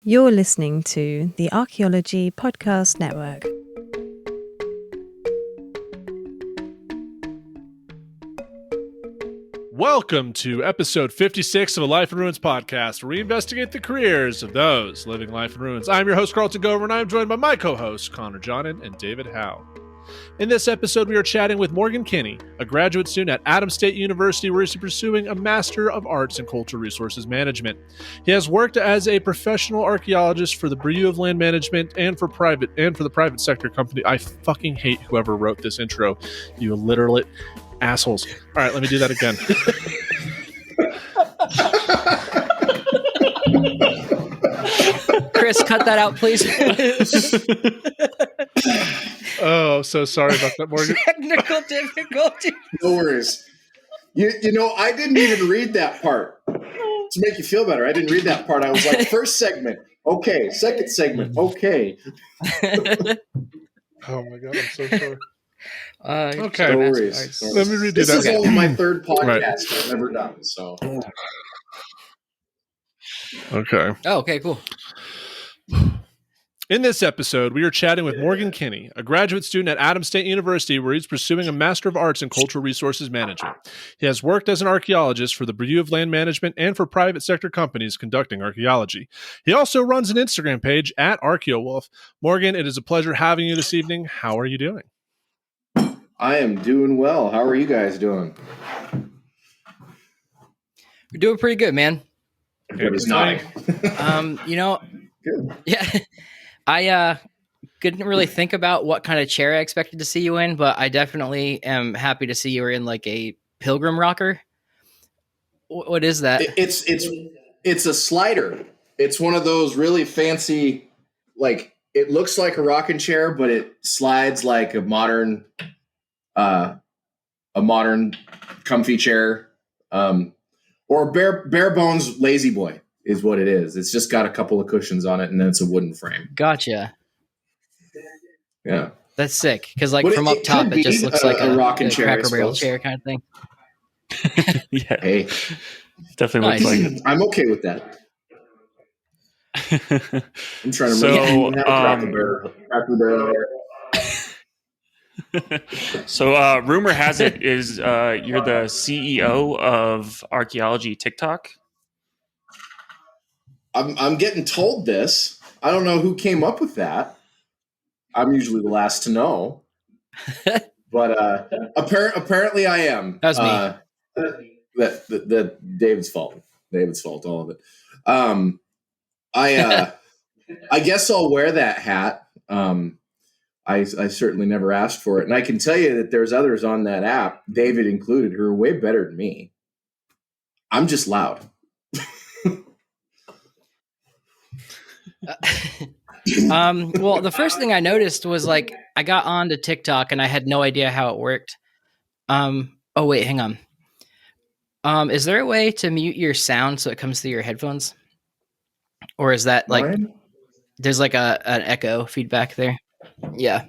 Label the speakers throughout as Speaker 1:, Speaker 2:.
Speaker 1: You're listening to the Archaeology Podcast Network.
Speaker 2: Welcome to episode 56 of the Life in Ruins podcast, where we investigate the careers of those living life in ruins. I'm your host, Carlton Gover, and I'm joined by my co-hosts, Connor Johnin and David Howe. In this episode, we are chatting with Morgan Kinney, a graduate student at Adams State University, where he's pursuing a Master of Arts in Cultural Resources Management. He has worked as a professional archaeologist for the Bureau of Land Management and for the private sector company. I fucking hate whoever wrote this intro. You literate assholes. All right, let me do that again.
Speaker 3: Chris, cut that out, please.
Speaker 2: Oh, so sorry about that, Morgan.
Speaker 3: Technical difficulty.
Speaker 4: No worries. You know, I didn't even read that part to make you feel better. I didn't read that part. I was like, first segment, okay. Second segment, okay.
Speaker 2: Oh my god, I'm so sorry.
Speaker 4: Okay, no worries.
Speaker 2: Let me redo
Speaker 4: this
Speaker 2: that.
Speaker 4: This is only my third podcast
Speaker 2: right.
Speaker 4: I've ever done. So,
Speaker 2: okay.
Speaker 3: Oh, okay, cool.
Speaker 2: In this episode, we are chatting with Morgan Kinney, a graduate student at Adams State University, where he's pursuing a Master of Arts in Cultural Resources Management. He has worked as an archaeologist for the Bureau of Land Management and for private sector companies conducting archaeology. He also runs an Instagram page at ArchaeoWolf. Morgan, it is a pleasure having you this evening. How are you doing?
Speaker 4: I am doing well. How are you guys doing?
Speaker 3: We're doing pretty good, man.
Speaker 4: Everybody's nodding.
Speaker 3: Good. Yeah. I couldn't really think about what kind of chair I expected to see you in, but I definitely am happy to see you were in like a pilgrim rocker. What is that?
Speaker 4: It's a slider. It's one of those really fancy, like it looks like a rocking chair, but it slides like a modern comfy chair, or bare bones lazy boy is what it is. It's just got a couple of cushions on it, and then it's a wooden frame.
Speaker 3: Gotcha.
Speaker 4: Yeah,
Speaker 3: that's sick. Because like from up top, it just looks like a rocking chair, Cracker Barrel chair kind of thing.
Speaker 5: Yeah,
Speaker 4: hey,
Speaker 5: definitely looks like it.
Speaker 4: I'm okay with that. I'm trying to make Cracker Barrel.
Speaker 5: So rumor has it is you're the CEO of Archaeology TikTok.
Speaker 4: I'm getting told this. I don't know who came up with that. I'm usually the last to know, but apparently I am.
Speaker 3: That's me.
Speaker 4: That David's fault. David's fault. All of it. I guess I'll wear that hat. I certainly never asked for it. And I can tell you that there's others on that app, David included, who are way better than me. I'm just loud.
Speaker 3: Well, the first thing I noticed was like I got onto TikTok and I had no idea how it worked. Oh, wait, hang on. Is there a way to mute your sound so it comes through your headphones? Or is that like there's like an echo feedback there? Yeah.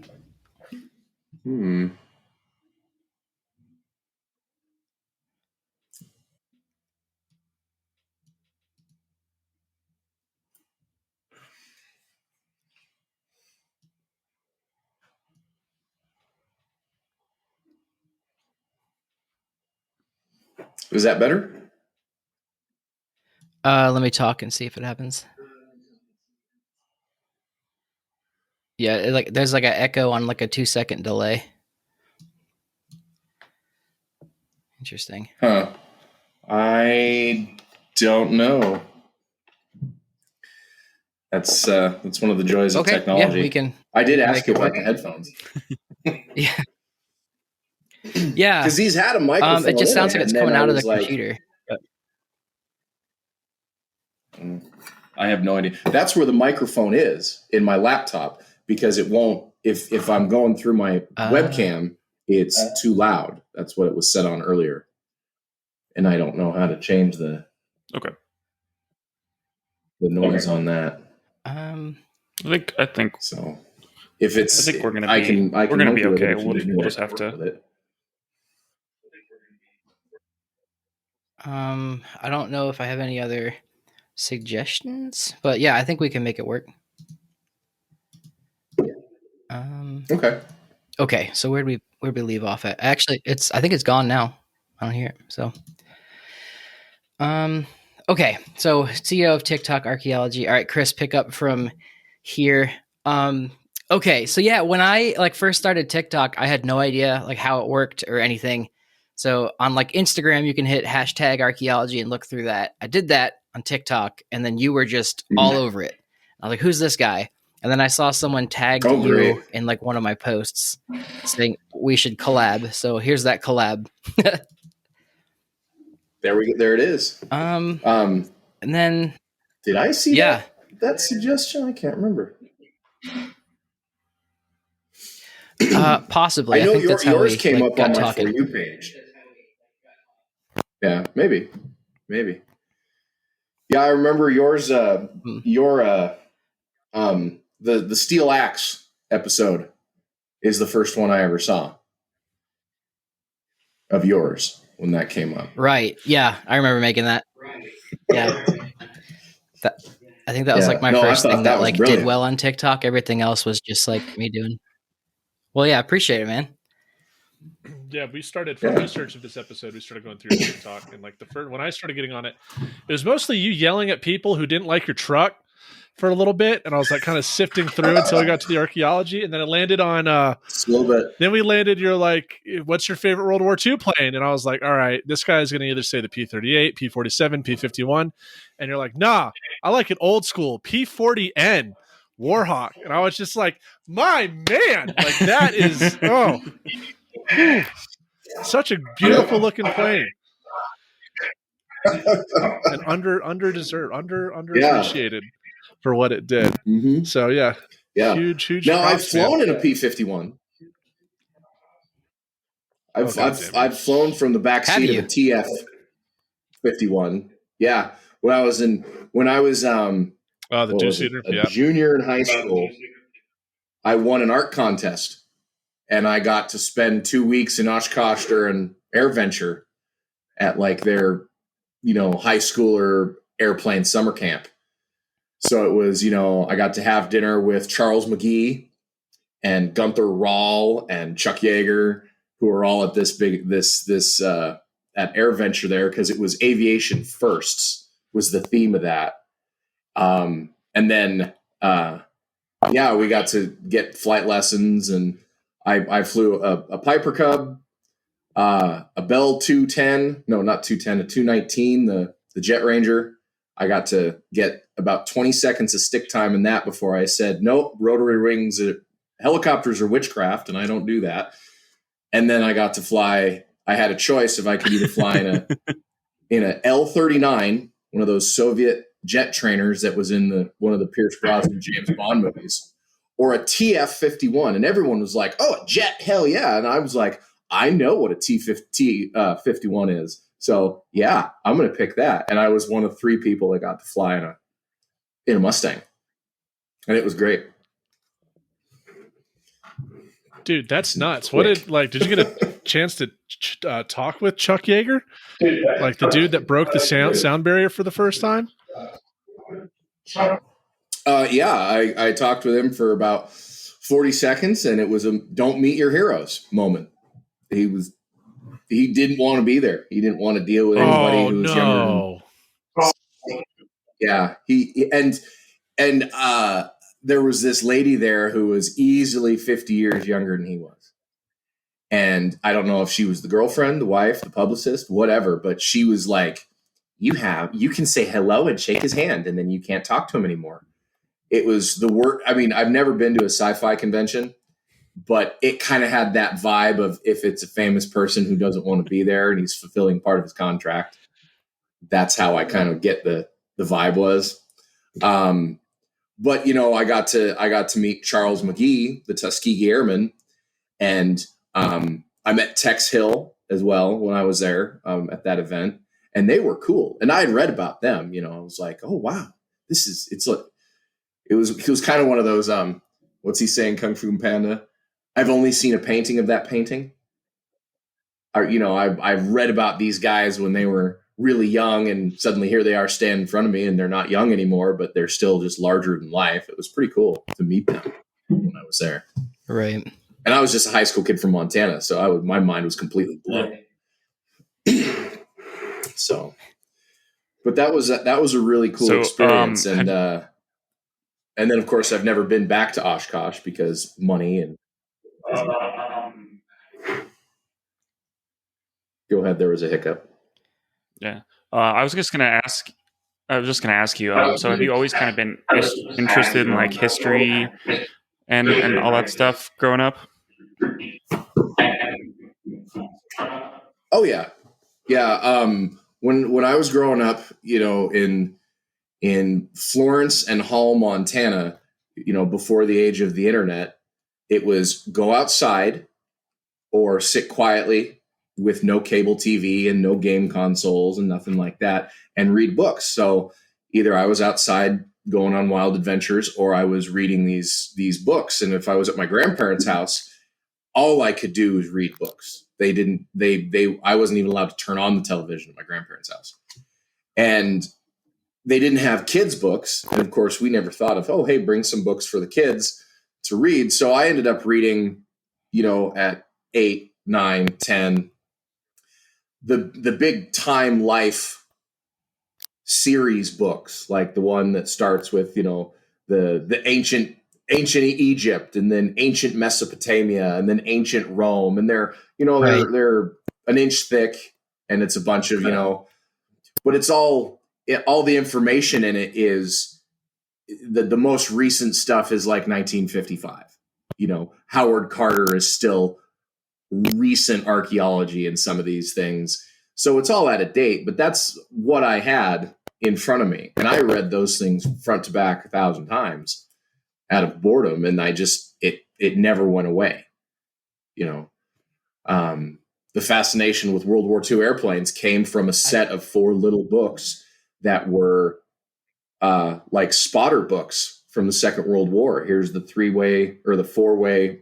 Speaker 4: Is that better?
Speaker 3: Let me talk and see if it happens. Yeah, there's like an echo on like a 2-second delay. Interesting.
Speaker 4: Huh. I don't know. That's one of the joys of technology.
Speaker 3: Yeah, we can.
Speaker 4: I did ask you about the headphones.
Speaker 3: Yeah. Yeah.
Speaker 4: Because he's had a microphone.
Speaker 3: It just sounds like it's coming out of the computer.
Speaker 4: I have no idea. That's where the microphone is in my laptop, because it won't, if I'm going through my webcam, it's too loud. That's what it was set on earlier. And I don't know how to change the noise on that.
Speaker 5: I think
Speaker 4: so. If it's,
Speaker 5: I think we're gonna be,
Speaker 4: I can
Speaker 5: we're gonna be okay.
Speaker 4: We'll
Speaker 5: just have to.
Speaker 3: I don't know if I have any other suggestions, but yeah, I think we can make it work.
Speaker 4: Okay.
Speaker 3: Okay, so where'd we leave off at? Actually, I think it's gone now. I don't hear it. So, okay, so CEO of TikTok Archaeology. All right, Chris, pick up from here. Okay, so yeah, when I first started TikTok, I had no idea how it worked or anything. So on Instagram, you can hit hashtag archaeology and look through that. I did that on TikTok, and then you were just all over it. I was like, "Who's this guy?" And then I saw someone tagged you in one of my posts saying we should collab. So here's that collab.
Speaker 4: There it is.
Speaker 3: And then
Speaker 4: did I see that suggestion? I can't remember.
Speaker 3: Possibly.
Speaker 4: I know
Speaker 3: think that's how
Speaker 4: yours
Speaker 3: we,
Speaker 4: came up on my
Speaker 3: talking.
Speaker 4: For You page. Yeah, maybe. Yeah, I remember yours. The Steel Axe episode is the first one I ever saw of yours when that came up.
Speaker 3: Right. Yeah, I remember making that. Yeah. I think that was my first thing that did well on TikTok. Everything else was just me doing. Well, yeah, appreciate it, man.
Speaker 2: Yeah, we started for research of this episode. We started going through TikTok, and the first when I started getting on it, it was mostly you yelling at people who didn't like your truck for a little bit, and I was kind of sifting through until I got to the archaeology, and then it landed on a
Speaker 4: little bit.
Speaker 2: Then we landed. You're "What's your favorite World War II plane?" And I was like, "All right, this guy's going to either say the P-38, P-47, P-51," and you're like, "Nah, I like an old school P-40N Warhawk," and I was just like, "My man, that is such a beautiful looking plane." And underappreciated for what it did.
Speaker 4: Mm-hmm.
Speaker 2: So yeah. Huge.
Speaker 4: Now I've flown in a P-51. I've flown from the back seat of a TF-51. Yeah, when I was
Speaker 2: the two-seater,
Speaker 4: junior in high school, I won an art contest, and I got to spend 2 weeks in Oshkosh and AirVenture at their high schooler airplane summer camp. So it was, I got to have dinner with Charles McGee and Gunther Rahl and Chuck Yeager, who were all at this at AirVenture there, because it was aviation firsts was the theme of that. And then, we got to get flight lessons, and I flew a Piper Cub, a Bell 210, no, not 210, a 219, the Jet Ranger. I got to get about 20 seconds of stick time in that before I said, nope, rotary wings, helicopters are witchcraft, and I don't do that. And then I got to fly. I had a choice if I could either fly in a L-39, one of those Soviet jet trainers that was in one of the Pierce Brosnan James Bond movies, or a TF-51. And everyone was like, oh, a jet, hell yeah. And I was like, I know what a T-51 is. So yeah, I'm going to pick that. And I was one of 3 people that got to fly in a Mustang. And it was great.
Speaker 2: Dude, that's nuts. What did you get a chance to talk with Chuck Yeager? The dude that broke the sound barrier for the first time?
Speaker 4: I talked with him for about 40 seconds, and it was a don't meet your heroes moment. He didn't want to be there. He didn't want to deal with anybody who was younger. Yeah. There was this lady there who was easily 50 years younger than he was. And I don't know if she was the girlfriend, the wife, the publicist, whatever, but she was like, you can say hello and shake his hand, and then you can't talk to him anymore. It was the word. I mean, I've never been to a sci-fi convention, but it kind of had that vibe of if it's a famous person who doesn't want to be there and he's fulfilling part of his contract. That's how I kind of get the vibe was. But I got to meet Charles McGee, the Tuskegee Airman, and I met Tex Hill as well when I was there at that event, and they were cool. And I had read about them. I was like, oh wow, it was kind of one of those what's he saying, Kung Fu Panda? I've only seen a painting of that painting. I've read about these guys when they were really young, and suddenly here they are standing in front of me, and they're not young anymore, but they're still just larger than life. It was pretty cool to meet them when I was there.
Speaker 3: Right.
Speaker 4: And I was just a high school kid from Montana, so my mind was completely blown. So, but that was a really cool experience, and then of course I've never been back to Oshkosh because money and. Go ahead. There was a hiccup.
Speaker 5: Yeah. I was just going to ask you. So have you always kind of been interested in like history and all that stuff growing up?
Speaker 4: Oh yeah, yeah. When I was growing up, in Florence and Hall, Montana, before the age of the internet, it was go outside or sit quietly with no cable TV and no game consoles and nothing like that, and read books. So either I was outside going on wild adventures, or I was reading these books. And if I was at my grandparents' house, all I could do was read books. I wasn't even allowed to turn on the television at my grandparents' house. And they didn't have kids' books. And of course, we never thought of, oh, hey, bring some books for the kids to read. So I ended up reading, at 8, 9, 10, the big Time Life series books, like the one that starts with, the ancient Egypt, and then ancient Mesopotamia, and then ancient Rome. And they're an inch thick, and it's a bunch of, but it's all the information in it is the most recent stuff is like 1955. Howard Carter is still recent archaeology in some of these things. So it's all out of date, but that's what I had in front of me. And I read those things front to back 1,000 times out of boredom. And it never went away. The fascination with World War II airplanes came from a set of 4 little books that were like spotter books from the Second World War. Here's the 3-way or the 4-way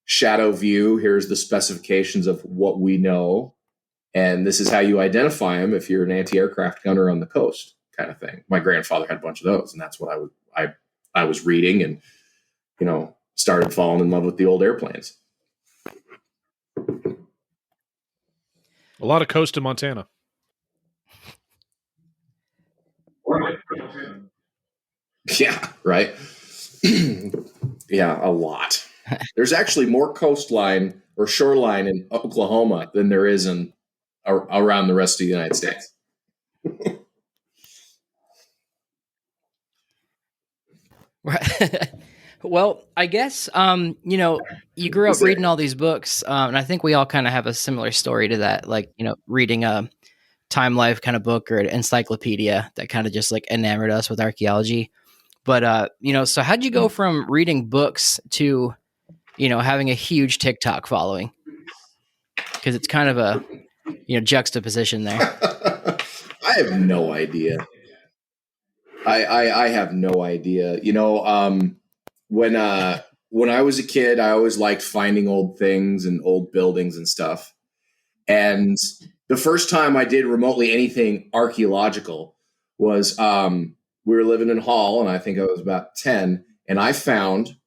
Speaker 4: shadow view. Here's the specifications of what we know. And this is how you identify them if you're an anti-aircraft gunner on the coast, kind of thing. My grandfather had a bunch of those, and that's what I was reading, and, started falling in love with the old airplanes.
Speaker 2: A lot of coast in Montana.
Speaker 4: Yeah, right. Yeah, a lot. There's actually more coastline or shoreline in Oklahoma than there is around the rest of the United States.
Speaker 3: Right. Well, I guess, you grew up reading all these books, and I think we all kind of have a similar story to that, like, reading a Time Life kind of book or an encyclopedia that kind of just like enamored us with archaeology. But, so how'd you go from reading books to, having a huge TikTok following? Because it's kind of a, juxtaposition there.
Speaker 4: I have no idea. I have no idea. When I was a kid, I always liked finding old things and old buildings and stuff. And the first time I did remotely anything archaeological was we were living in Hall, and I think I was about 10, and I found,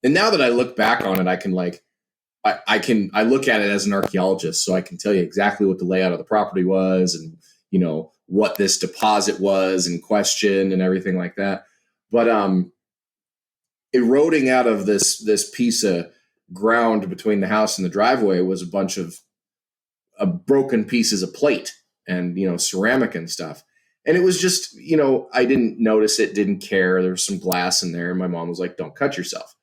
Speaker 4: and now that I look back on it, I can I look at it as an archaeologist, so I can tell you exactly what the layout of the property was, and what this deposit was in question and everything like that. But eroding out of this piece of ground between the house and the driveway was a bunch of broken pieces of plate and ceramic and stuff. And it was just, I didn't notice it, didn't care. There was some glass in there, and my mom was like, "Don't cut yourself."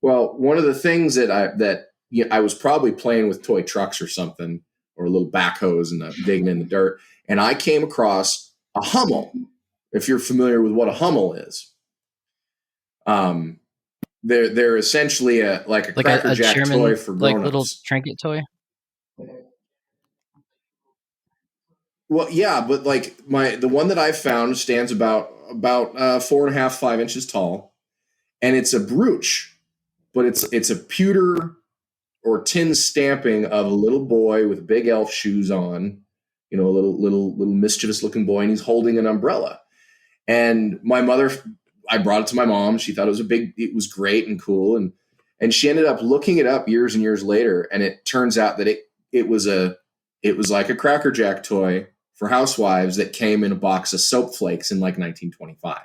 Speaker 4: Well, one of the things that I was probably playing with toy trucks or something, or a little backhoes and digging in the dirt, and I came across a Hummel. If you're familiar with what a Hummel is, they're essentially a Cracker Jack
Speaker 3: German,
Speaker 4: toy for grown-ups.
Speaker 3: Like little trinket toy.
Speaker 4: Well, yeah, but the one that I found stands about 4.5, 5 inches tall, and it's a brooch, but it's a pewter or tin stamping of a little boy with big elf shoes on, a little mischievous looking boy, and he's holding an umbrella. And my mother, I brought it to my mom. She thought it was great and cool. And she ended up looking it up years and years later. And it turns out that it was like a Cracker Jack toy for housewives that came in a box of soap flakes in like 1925.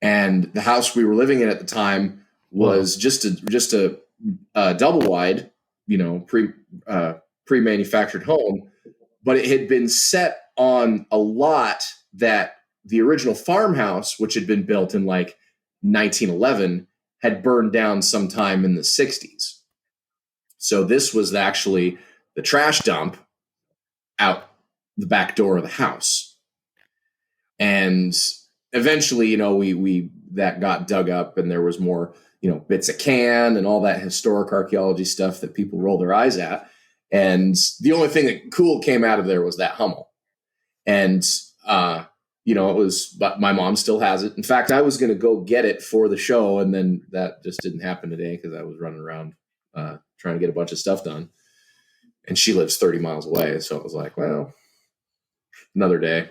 Speaker 4: And the house we were living in at the time was just a double wide, pre-manufactured home, but it had been set on a lot that the original farmhouse, which had been built in like 1911, had burned down sometime in the 60s. So this was actually the trash dump out the back door of the house. And eventually, we that got dug up, and there was more, bits of can and all that historic archaeology stuff that people roll their eyes at. And the only thing that cool came out of there was that Hummel. And, but my mom still has it. In fact, I was going to go get it for the show, and then that just didn't happen today because I was running around trying to get a bunch of stuff done. And she lives 30 miles away. So it was like, well, another day.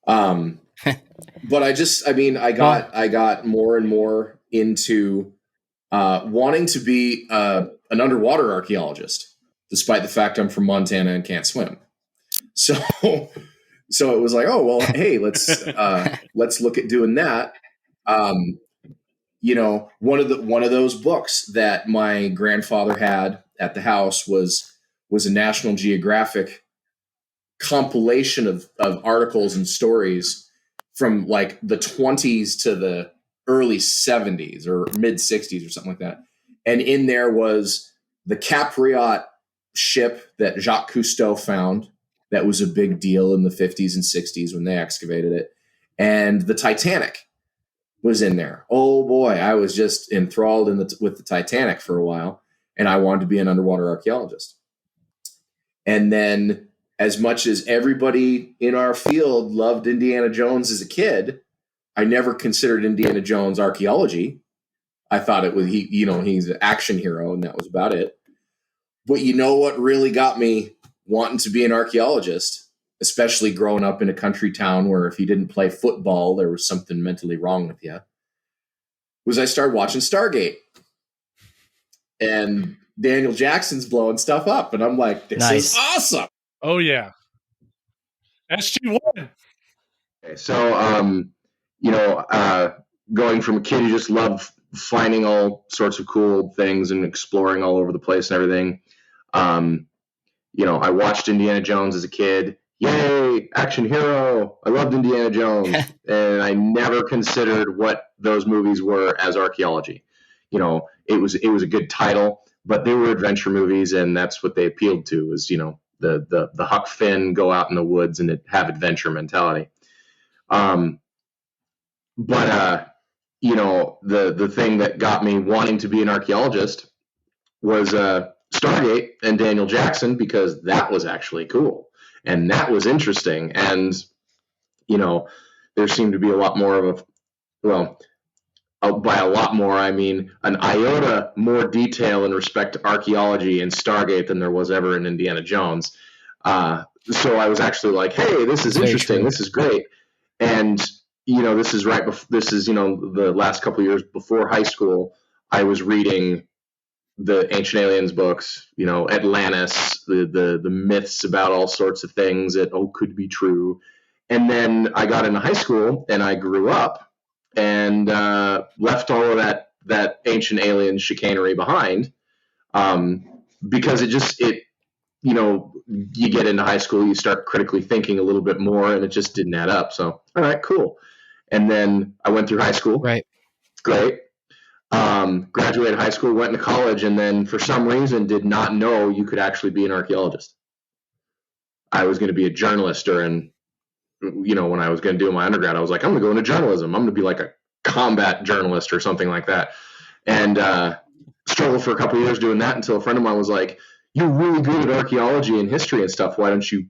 Speaker 4: But I got more and more into wanting to be an underwater archaeologist, despite the fact I'm from Montana and can't swim. So it was like, oh, well, hey, let's look at doing that. One of those books that my grandfather had at the house was a National Geographic compilation of articles and stories from like the 20s to the early 70s or mid 60s or something like that. And in there was the Capriot ship that Jacques Cousteau found. That was a big deal in the 50s and 60s when they excavated it. And the Titanic was in there. Oh boy, I was just enthralled with the Titanic for a while, and I wanted to be an underwater archaeologist. And then, as much as everybody in our field loved Indiana Jones as a kid, I never considered Indiana Jones archaeology. I thought it was he's an action hero, and that was about it. But you know what really got me wanting to be an archaeologist, especially growing up in a country town where if you didn't play football, there was something mentally wrong with you, was I started watching Stargate. And Daniel Jackson's blowing stuff up. And I'm like, this is awesome.
Speaker 2: Oh, yeah. SG-1.
Speaker 4: Okay, so, going from a kid who just loved finding all sorts of cool things and exploring all over the place and everything, I watched Indiana Jones as a kid. Yay, action hero. I loved Indiana Jones. And I never considered what those movies were as archaeology. It was a good title, but they were adventure movies, and that's what they appealed to was, the Huck Finn go out in the woods and have adventure mentality. The thing that got me wanting to be an archaeologist was Stargate and Daniel Jackson, because that was actually cool and that was interesting. And, there seemed to be a lot more of by a lot more, I mean an iota more detail in respect to archaeology in Stargate than there was ever in Indiana Jones. So I was actually like, hey, this is interesting. This is great. And, this is the last couple of years before high school, I was reading the Ancient Aliens books, Atlantis, the myths about all sorts of things that, could be true. And then I got into high school and I grew up and left all of that Ancient Alien chicanery behind, because you get into high school, you start critically thinking a little bit more, and it just didn't add up. So, all right, cool. And then I went through high school.
Speaker 3: Right.
Speaker 4: Great. Graduated high school, went into college, and then for some reason did not know you could actually be an archaeologist. I was going to be a journalist when I was going to do my undergrad, I was like, I'm going to go into journalism. I'm going to be like a combat journalist or something like that. And struggled for a couple of years doing that until a friend of mine was like, you're really good at archaeology and history and stuff. Why don't you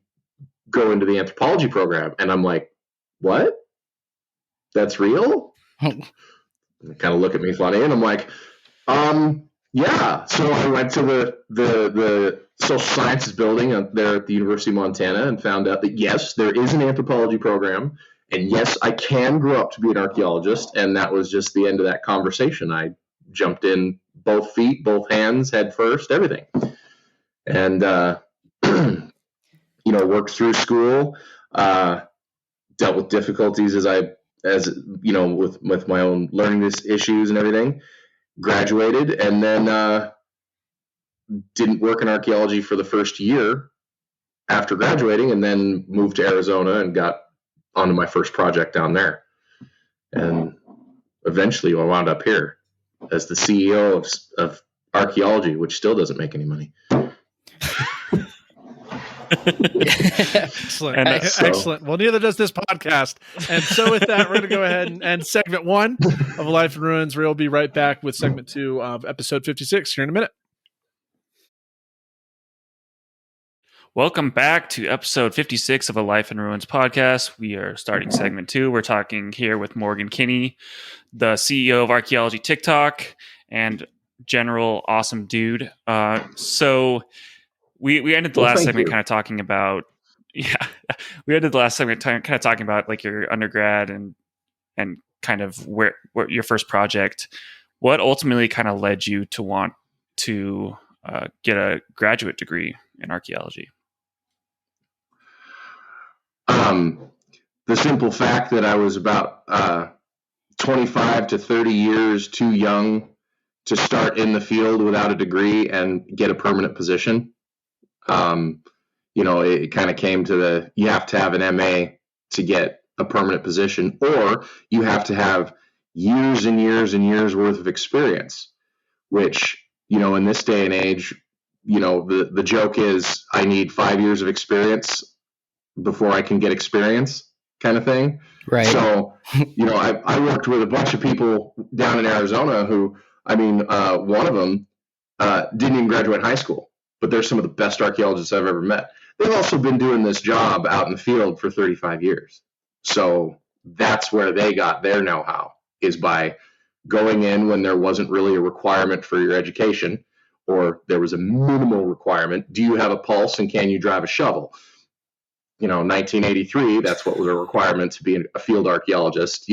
Speaker 4: go into the anthropology program? And I'm like, what? That's real? They kind of look at me funny, and I'm like, Yeah, so I went to the social sciences building up there at the University of Montana and found out that yes, there is an anthropology program, and yes, I can grow up to be an archaeologist. And that was just the end of that conversation. I jumped in both feet, both hands, head first, everything, and worked through school, dealt with difficulties as with my own learning issues and everything. Graduated, and then didn't work in archaeology for the first year after graduating, and then moved to Arizona and got onto my first project down there. And eventually I wound up here as the CEO of Archaeology, which still doesn't make any money.
Speaker 2: Excellent. Excellent. Well, neither does this podcast. And so with that, we're going to go ahead and end segment 1 of Life in Ruins. We'll be right back with segment 2 of episode 56 here in a minute.
Speaker 5: Welcome back to episode 56 of a Life in Ruins podcast. We are starting segment 2. We're talking here with Morgan Kinney, the CEO of Archaeology TikTok and general awesome dude. So we ended the last segment kind of talking about, we ended the last segment kind of talking about like your undergrad and kind of where your first project. What ultimately kind of led you to want to get a graduate degree in archaeology?
Speaker 4: The simple fact that I was about 25 to 30 years too young to start in the field without a degree and get a permanent position. It kind of came to you have to have an M.A. to get a permanent position, or you have to have years and years and years worth of experience, which, in this day and age, the joke is I need 5 years of experience before I can get experience, kind of thing.
Speaker 3: Right.
Speaker 4: So, I worked with a bunch of people down in Arizona who, one of them didn't even graduate high school, but they're some of the best archaeologists I've ever met. They've also been doing this job out in the field for 35 years. So that's where they got their know-how, is by going in when there wasn't really a requirement for your education, or there was a minimal requirement. Do you have a pulse and can you drive a shovel? 1983, that's what was a requirement to be a field archaeologist,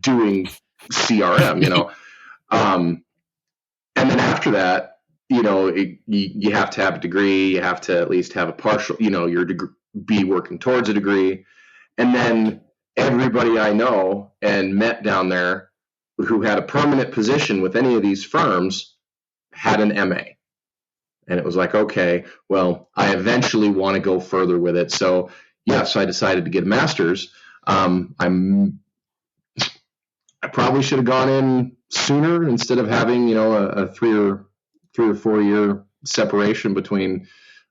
Speaker 4: doing CRM, and then after that, you have to have a degree, you have to at least have a partial, your degree, be working towards a degree. And then everybody I know and met down there who had a permanent position with any of these firms had an M.A. And it was like, okay, well, I eventually want to go further with it. So yes, I decided to get a master's. I probably should have gone in sooner instead of having, a 3 or 4 year separation between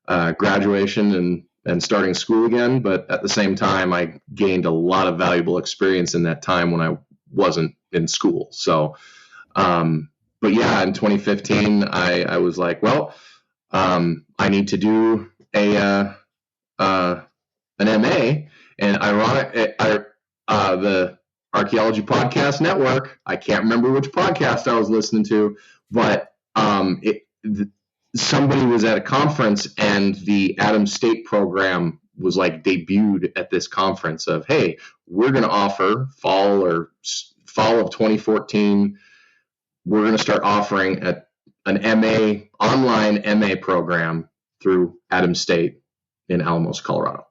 Speaker 4: graduation and starting school again. But at the same time, I gained a lot of valuable experience in that time when I wasn't in school. So, but yeah, in 2015, I was like, well, I need to do an M.A. And the Archaeology Podcast Network, I can't remember which podcast I was listening to, but somebody was at a conference and the Adams State program was like debuted at this conference of, hey, we're going to offer fall of 2014, we're going to start offering an M.A. online M.A. program through Adams State in Alamos, Colorado.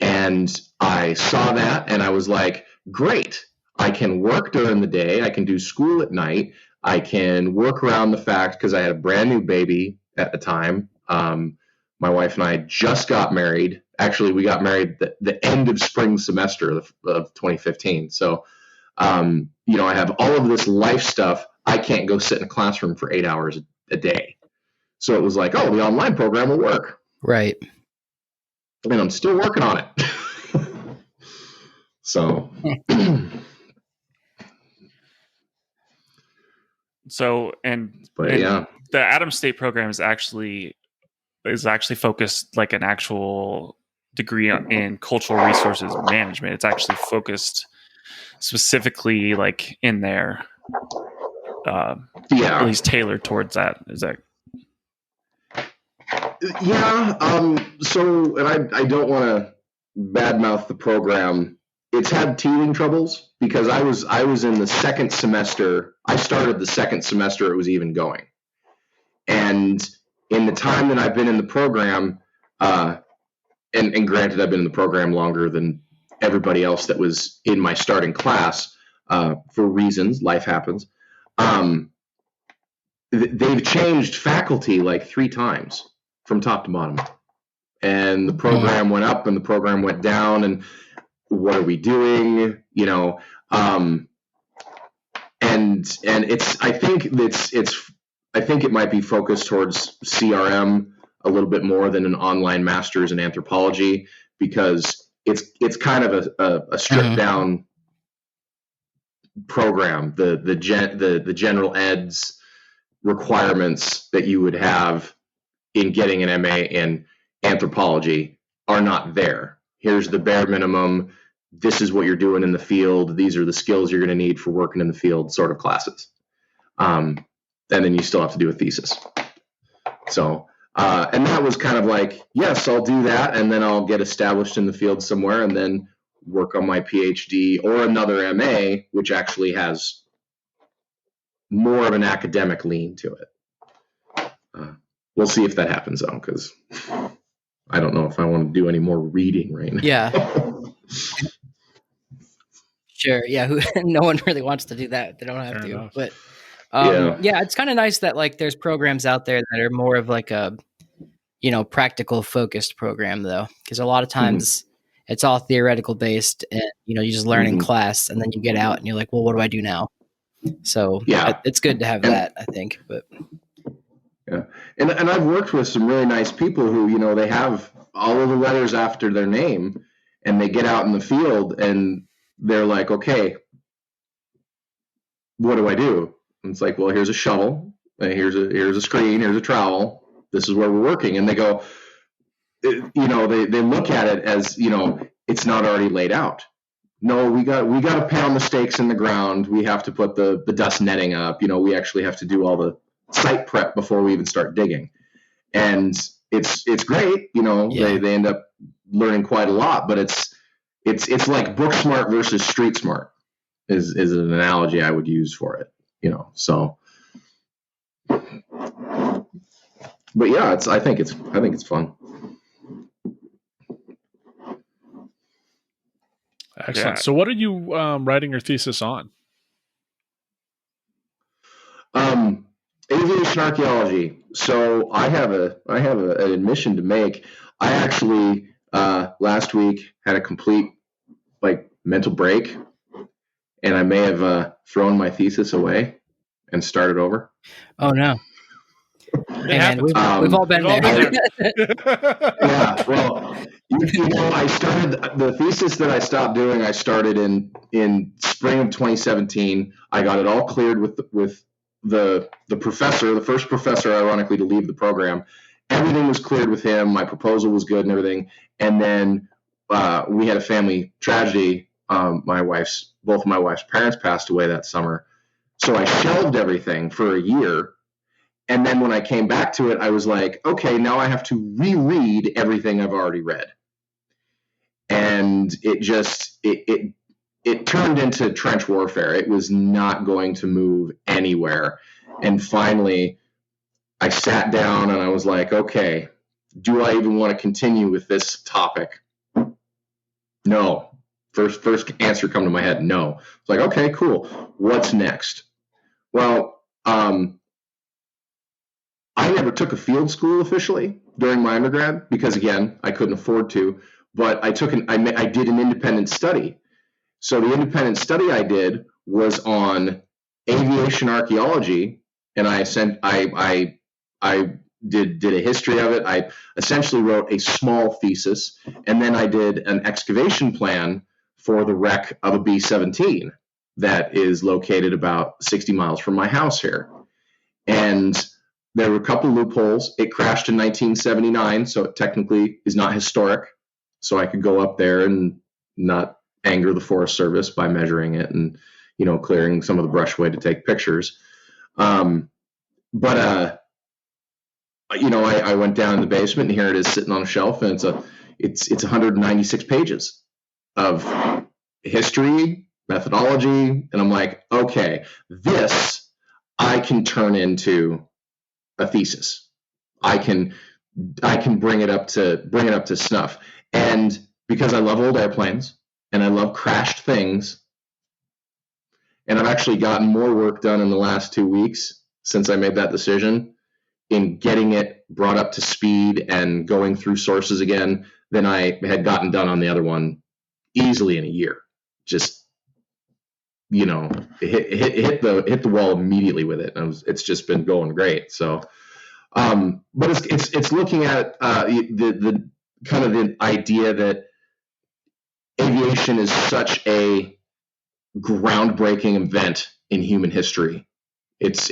Speaker 4: And I saw that and I was like, great, I can work during the day, I can do school at night, I can work around the fact, because I had a brand new baby at the time. My wife and I just got married. Actually, we got married the end of spring semester of 2015. So, I have all of this life stuff. I can't go sit in a classroom for 8 hours a day. So it was like, oh, the online program will work.
Speaker 3: Right.
Speaker 4: And I'm still working on it. So.
Speaker 5: The Adams State program is actually focused like an actual degree in cultural resources management. It's actually focused specifically like in there. at least tailored towards that. Is that?
Speaker 6: Yeah. So, and I don't want to badmouth the program. It's had teething troubles because I was in the second semester. I started the second semester it was even going. And in the time that I've been in the program, and granted I've been in the program longer than everybody else that was in my starting class, for reasons, life happens. They've changed faculty like 3 times from top to bottom. And the program went up and the program went down, and what are we doing? You know, and I think it might be focused towards CRM a little bit more than an online master's in anthropology, because it's kind of a stripped down program. The general eds requirements that you would have in getting an MA in anthropology are not there. Here's the bare minimum. This is what you're doing in the field. These are the skills you're going to need for working in the field sort of classes. And then you still have to do a thesis. So, and that was kind of like, yes, I'll do that. And then I'll get established in the field somewhere and then work on my PhD or another MA, which actually has more of an academic lean to it. We'll see if that happens, though, because I don't know if I want to do any more reading right now.
Speaker 3: Yeah. Sure. Yeah. No one really wants to do that. They don't have to.
Speaker 2: enough.
Speaker 3: But yeah, it's kind of nice that like there's programs out there that are more of like a, practical focused program, though, because a lot of times it's all theoretical based, and you just learn in class, and then you get out and you're like, well, what do I do now? So yeah, it's good to have that, I think. But
Speaker 6: yeah, and I've worked with some really nice people who they have all of the letters after their name, and they get out in the field and they're like, okay, what do I do? And it's like, well, here's a shovel, here's a screen, here's a trowel. This is where we're working. And they go, they look at it as, it's not already laid out. No, we got to pound the stakes in the ground. We have to put the dust netting up. We actually have to do all the site prep before we even start digging. And it's great. They end up learning quite a lot, but it's like book smart versus street smart is an analogy I would use for it. So, but yeah, I think it's fun.
Speaker 2: Excellent.
Speaker 5: Yeah.
Speaker 2: So what are you writing your thesis on?
Speaker 6: Aviation archaeology. So I have an admission to make. I actually last week had a complete mental break, and I may have thrown my thesis away and started over.
Speaker 3: Oh no. Hey, man, we've all been there.
Speaker 6: Yeah, well, I started the thesis that I stopped doing. I started in spring of 2017. I got it all cleared with the professor, the first professor, ironically, to leave the program. Everything was cleared with him. My proposal was good and everything. And then we had a family tragedy. Both of my wife's parents passed away that summer. So I shelved everything for a year. And then when I came back to it, I was like, okay, now I have to reread everything I've already read. And it turned into trench warfare. It was not going to move anywhere. And finally, I sat down and I was like, okay, do I even want to continue with this topic? No. First answer come to my head, no. It's like, okay, cool. What's next? Well, I never took a field school officially during my undergrad because, again, I couldn't afford to. But I did an independent study. So the independent study I did was on aviation archaeology, and I did a history of it. I essentially wrote a small thesis, and then I did an excavation plan for the wreck of a B-17 that is located about 60 miles from my house here. And there were a couple loopholes. It crashed in 1979, so it technically is not historic. So I could go up there and not anger the Forest Service by measuring it and, clearing some of the brush away to take pictures. But I went down in the basement, and here it is sitting on a shelf, and it's 196 pages of history, methodology, and I'm like, okay, this I can turn into a thesis. I can bring it up to snuff. And because I love old airplanes and I love crashed things, and I've actually gotten more work done in the last 2 weeks since I made that decision in getting it brought up to speed and going through sources again than I had gotten done on the other one easily in a year. Just, hit the wall immediately with it. And it's just been going great. So, but it's looking at the kind of the idea that aviation is such a groundbreaking event in human history. It's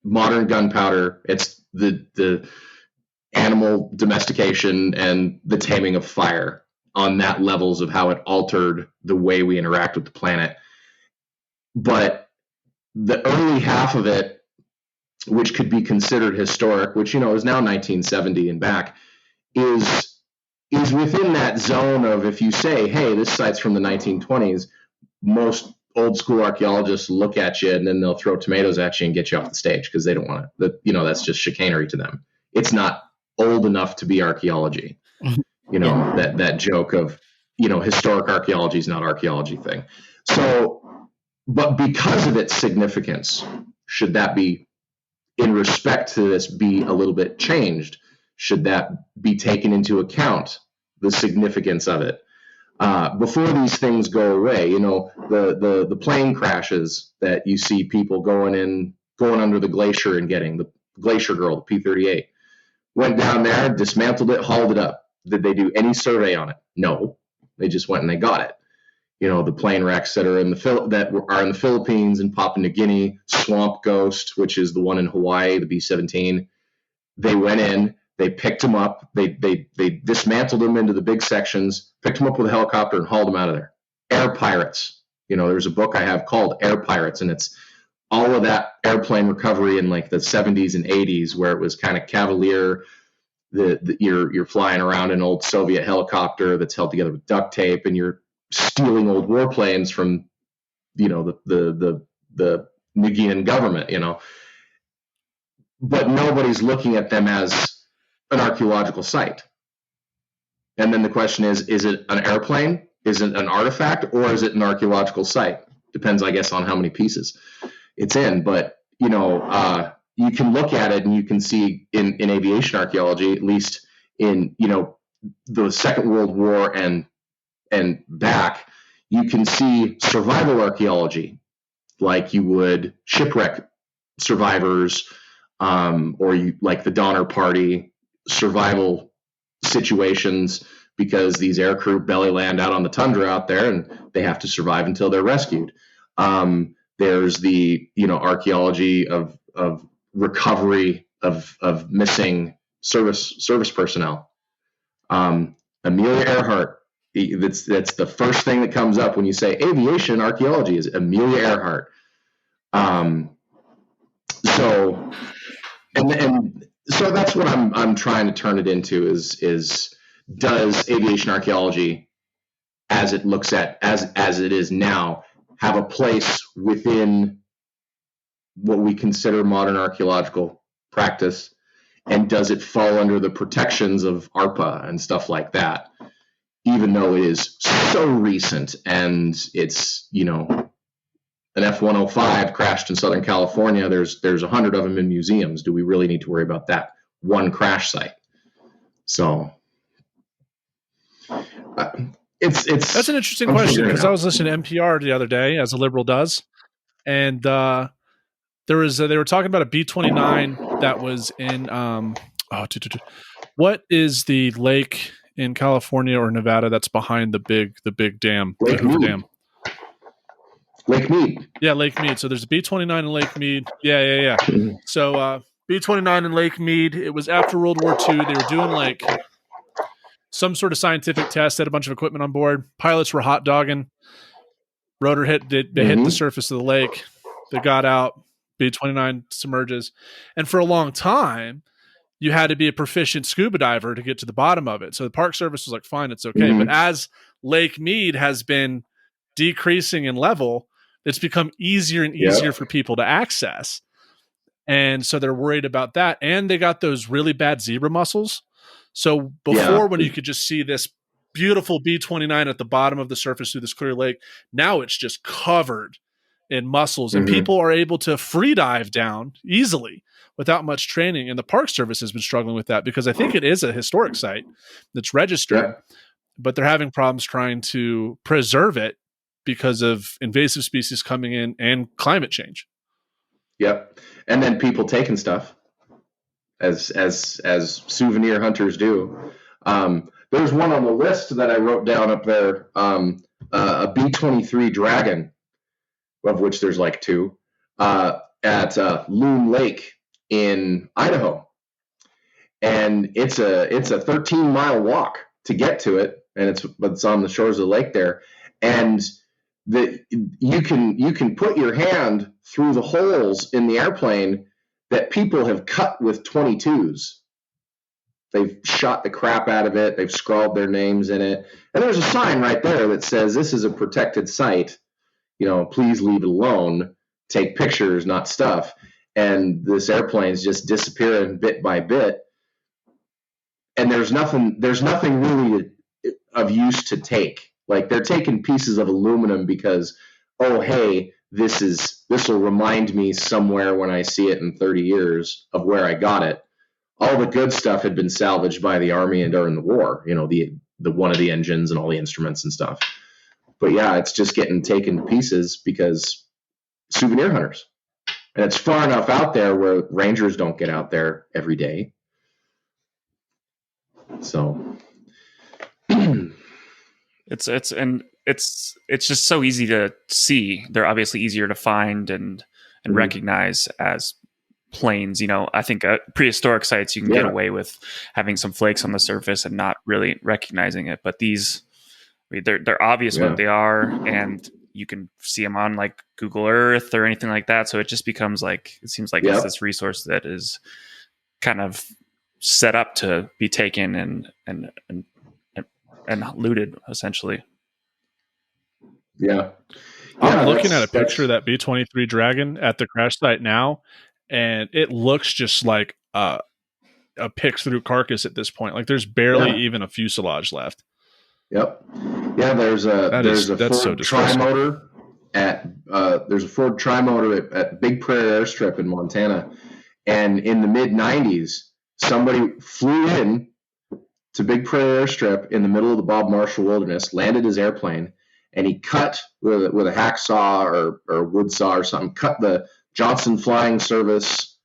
Speaker 6: modern gunpowder. It's the animal domestication and the taming of fire on that levels of how it altered the way we interact with the planet. But the early half of it, which could be considered historic, which is now 1970 and back, is within that zone of, if you say, hey, this site's from the 1920s, most old school archaeologists look at you and then they'll throw tomatoes at you and get you off the stage because they don't want to. That's just chicanery to them. It's not old enough to be archaeology. That joke of, historic archaeology is not archaeology thing. So, but because of its significance, should that be, in respect to this, be a little bit changed? Should that be taken into account, the significance of it? Before these things go away, the plane crashes that you see people going under the glacier and getting, the Glacier Girl, the P-38, went down there, dismantled it, hauled it up. Did they do any survey on it? No, they just went and they got it. The plane wrecks that are in the Philippines and Papua New Guinea, Swamp Ghost, which is the one in Hawaii, the B-17. They went in, they picked them up, they dismantled them into the big sections, picked them up with a helicopter and hauled them out of there. Air pirates. There's a book I have called Air Pirates, and it's all of that airplane recovery in like the 70s and 80s, where it was kind of cavalier. You're flying around an old Soviet helicopter that's held together with duct tape, and you're stealing old warplanes from, the Nguyen government, but nobody's looking at them as an archaeological site. And then the question is it an airplane? Is it an artifact, or is it an archaeological site? Depends, I guess, on how many pieces it's in. But, you can look at it and you can see in aviation archaeology, at least in, the Second World War and back, you can see survival archaeology, like you would shipwreck survivors, or like the Donner Party survival situations, because these aircrew belly land out on the tundra out there and they have to survive until they're rescued. There's the archaeology of recovery of missing service personnel. Amelia Earhart. That's the first thing that comes up when you say aviation archaeology, is Amelia Earhart. So that's what I'm trying to turn it into is does aviation archaeology, as it looks at as it is now, have a place within what we consider modern archaeological practice, and does it fall under the protections of ARPA and stuff like that, even though it is so recent and it's an F-105 crashed in Southern California. There's 100 of them in museums. Do we really need to worry about that one crash site? So
Speaker 2: that's an interesting question, because I was listening to NPR the other day, as a liberal does, and they were talking about a B-29 that was in what is the lake in California or Nevada that's behind the big dam, the Hoover Dam?
Speaker 6: Lake Mead.
Speaker 2: Yeah, Lake Mead. So there's a B-29 in Lake Mead. Yeah. So B-29 in Lake Mead, it was after World War II. They were doing like some sort of scientific test, had a bunch of equipment on board. Pilots were hot dogging. Rotor hit the surface of the lake. They got out. B-29 submerges. And for a long time, you had to be a proficient scuba diver to get to the bottom of it. So the Park Service was like, fine, it's okay.
Speaker 6: Mhm.
Speaker 2: But as Lake Mead has been decreasing in level, it's become easier and easier for people to access. And so they're worried about that. And they got those really bad zebra mussels. So before, when you could just see this beautiful B-29 at the bottom of the surface through this clear lake, now it's just covered in mussels. And people are able to free dive down easily without much training. And the Park Service has been struggling with that because I think it is a historic site that's registered, but they're having problems trying to preserve it because of invasive species coming in and climate change.
Speaker 6: Yep. And then people taking stuff as souvenir hunters do. There's one on the list that I wrote down up there, a B-23 Dragon, of which there's like two, at Loon Lake in Idaho. And it's a 13-mile walk to get to it, and it's on the shores of the lake there. And you can put your hand through the holes in the airplane that people have cut with 22s. They've shot the crap out of it. They've scrawled their names in it. And there's a sign right there that says, this is a protected site. Please leave it alone. Take pictures, not stuff. And this airplane's just disappearing bit by bit. And there's nothing really of use to take. Like, they're taking pieces of aluminum because, oh, hey, this will remind me somewhere when I see it in 30 years of where I got it. All the good stuff had been salvaged by the Army and during the war, the one of the engines and all the instruments and stuff. But yeah, it's just getting taken to pieces because souvenir hunters. And it's far enough out there where rangers don't get out there every day. So
Speaker 5: it's just so easy to see. They're obviously easier to find and recognize as planes. I think prehistoric sites, you can get away with having some flakes on the surface and not really recognizing it. But these, they're obvious what they are, and you can see them on like Google Earth or anything like that. So it just becomes like, it seems like it's this resource that is kind of set up to be taken and looted, essentially.
Speaker 6: Yeah.
Speaker 2: I'm looking at a picture of that B-23 Dragon at the crash site now, and it looks just like a picked through carcass at this point. Like, there's barely even a fuselage left.
Speaker 6: Yep. Yeah, there's a Ford Tri-Motor at Big Prairie Airstrip in Montana. And in the mid-90s, somebody flew in to Big Prairie Airstrip in the middle of the Bob Marshall Wilderness, landed his airplane, and he cut with a hacksaw or wood saw or something, cut the Johnson Flying Service,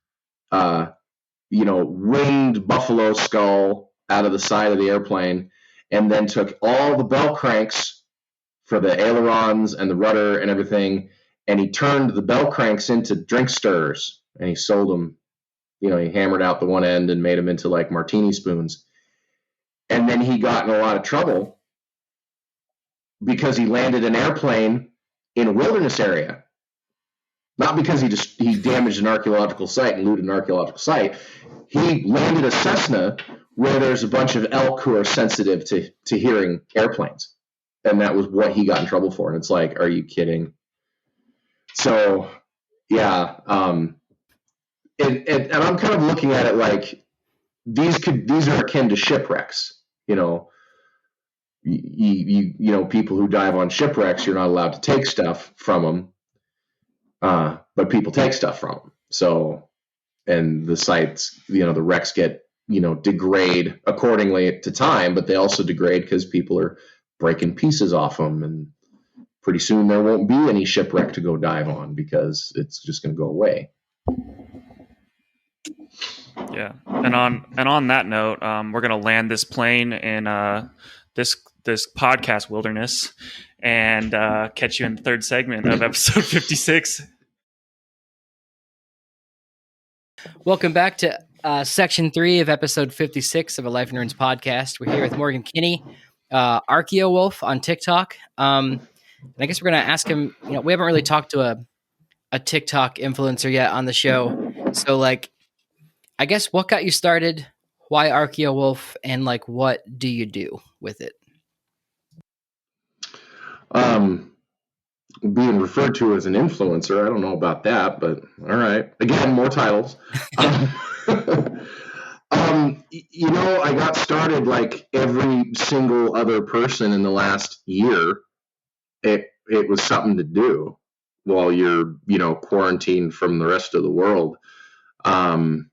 Speaker 6: winged buffalo skull out of the side of the airplane, and then took all the bell cranks for the ailerons and the rudder and everything, and he turned the bell cranks into drink stirrers, and he sold them. He hammered out the one end and made them into like martini spoons. And then he got in a lot of trouble because he landed an airplane in a wilderness area. Not because he damaged an archaeological site and looted an archaeological site. He landed a Cessna where there's a bunch of elk who are sensitive to hearing airplanes. And that was what he got in trouble for. And it's like, are you kidding? So, yeah. And I'm kind of looking at it like these are akin to shipwrecks. People who dive on shipwrecks, you're not allowed to take stuff from them. But people take stuff from them. So, and the sites, the wrecks get, degrade accordingly to time, but they also degrade because people are breaking pieces off them. And pretty soon there won't be any shipwreck to go dive on because it's just going to go away.
Speaker 5: Yeah. And on that note, we're going to land this plane in this podcast wilderness and catch you in the third segment of episode 56.
Speaker 3: Welcome back to section 3 of episode 56 of A Life in Ruins podcast. We're here with Morgan Kinney, Archaeowolf on TikTok. And I guess we're going to ask him, we haven't really talked to a TikTok influencer yet on the show. So like, I guess what got you started? Why ArchaeoWolf? And like, what do you do with it?
Speaker 6: Being referred to as an influencer, I don't know about that, but all right. Again, more titles. I got started like every single other person in the last year. It was something to do while you're, quarantined from the rest of the world. Even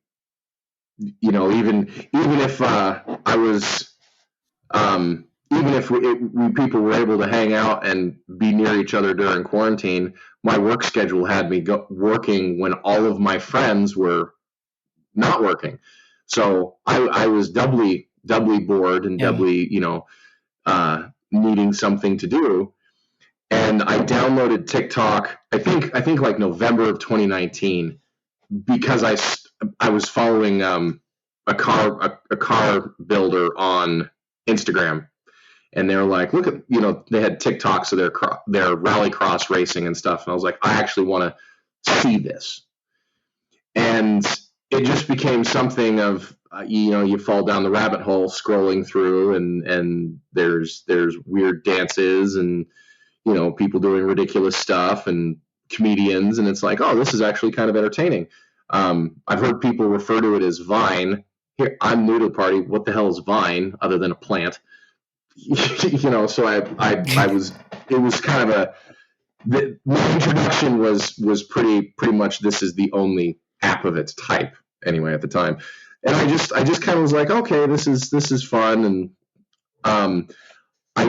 Speaker 6: if I was, even if people were able to hang out and be near each other during quarantine, my work schedule had me working when all of my friends were not working. So I was doubly bored and doubly, needing something to do. And I downloaded TikTok, I think like November of 2019, because I was following a car builder on Instagram. And they were like, look at, they had TikToks of their rallycross racing and stuff. And I was like, I actually want to see this. And it just became something of, you fall down the rabbit hole scrolling through and there's weird dances and, people doing ridiculous stuff and comedians. And it's like, oh, this is actually kind of entertaining. I've heard people refer to it as Vine. Here, I'm new to the party. What the hell is Vine other than a plant? So I was, it was kind of my introduction was pretty much, this is the only app of its type anyway at the time. And I just kind of was like, okay, this is fun. And, I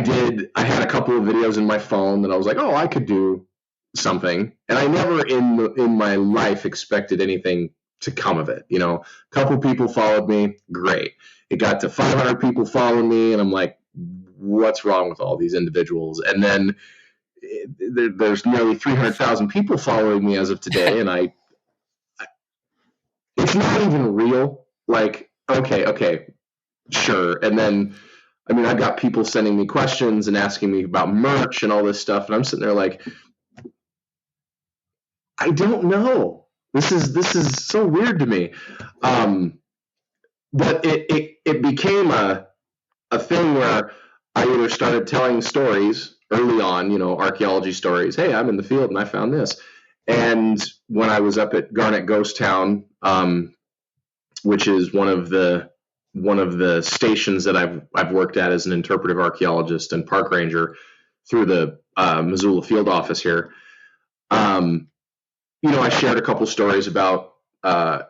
Speaker 6: had a couple of videos in my phone that I was like, oh, I could do something. And I never in my life expected anything to come of it. A couple people followed me. Great. It got to 500 people following me. And I'm like, what's wrong with all these individuals? And then there's nearly 300,000 people following me as of today. And it's not even real. Like, okay, sure. And then, I've got people sending me questions and asking me about merch and all this stuff. And I'm sitting there like, I don't know. This is so weird to me. But it became a thing where I either started telling stories early on, archaeology stories. Hey, I'm in the field and I found this. And when I was up at Garnet Ghost Town, which is one of the stations that I've worked at as an interpretive archaeologist and park ranger through the Missoula field office here, I shared a couple stories about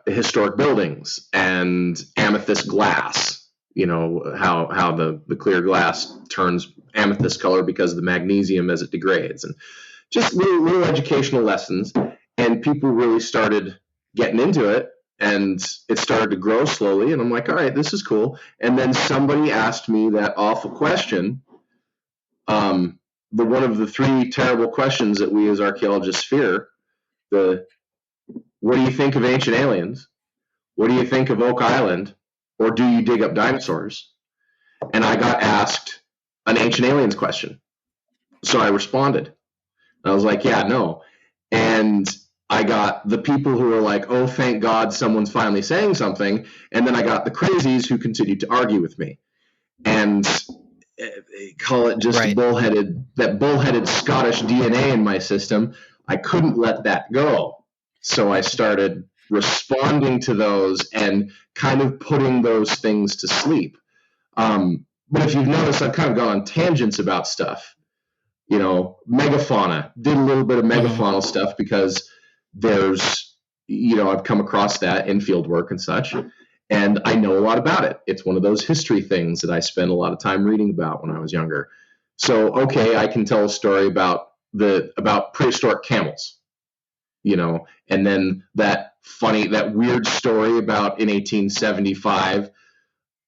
Speaker 6: historic buildings and amethyst glass. How the clear glass turns amethyst color because of the magnesium as it degrades, and just little educational lessons. And people really started getting into it, and it started to grow slowly. And I'm like, all right, this is cool. And then somebody asked me that awful question, one of the three terrible questions that we as archaeologists fear. What do you think of ancient aliens? What do you think of Oak Island? Or do you dig up dinosaurs? And I got asked an ancient aliens question. So I responded. I was like, yeah, no. And I got the people who were like, oh, thank God someone's finally saying something. And then I got the crazies who continued to argue with me. And call it just
Speaker 3: right.
Speaker 6: bullheaded Scottish DNA in my system. I couldn't let that go. So I started responding to those and kind of putting those things to sleep. But if you've noticed, I've kind of gone on tangents about stuff. Megafauna. Did a little bit of megafaunal stuff because there's, I've come across that in field work and such, and I know a lot about it. It's one of those history things that I spent a lot of time reading about when I was younger. So, okay, I can tell a story about prehistoric camels, and then that weird story about in 1875,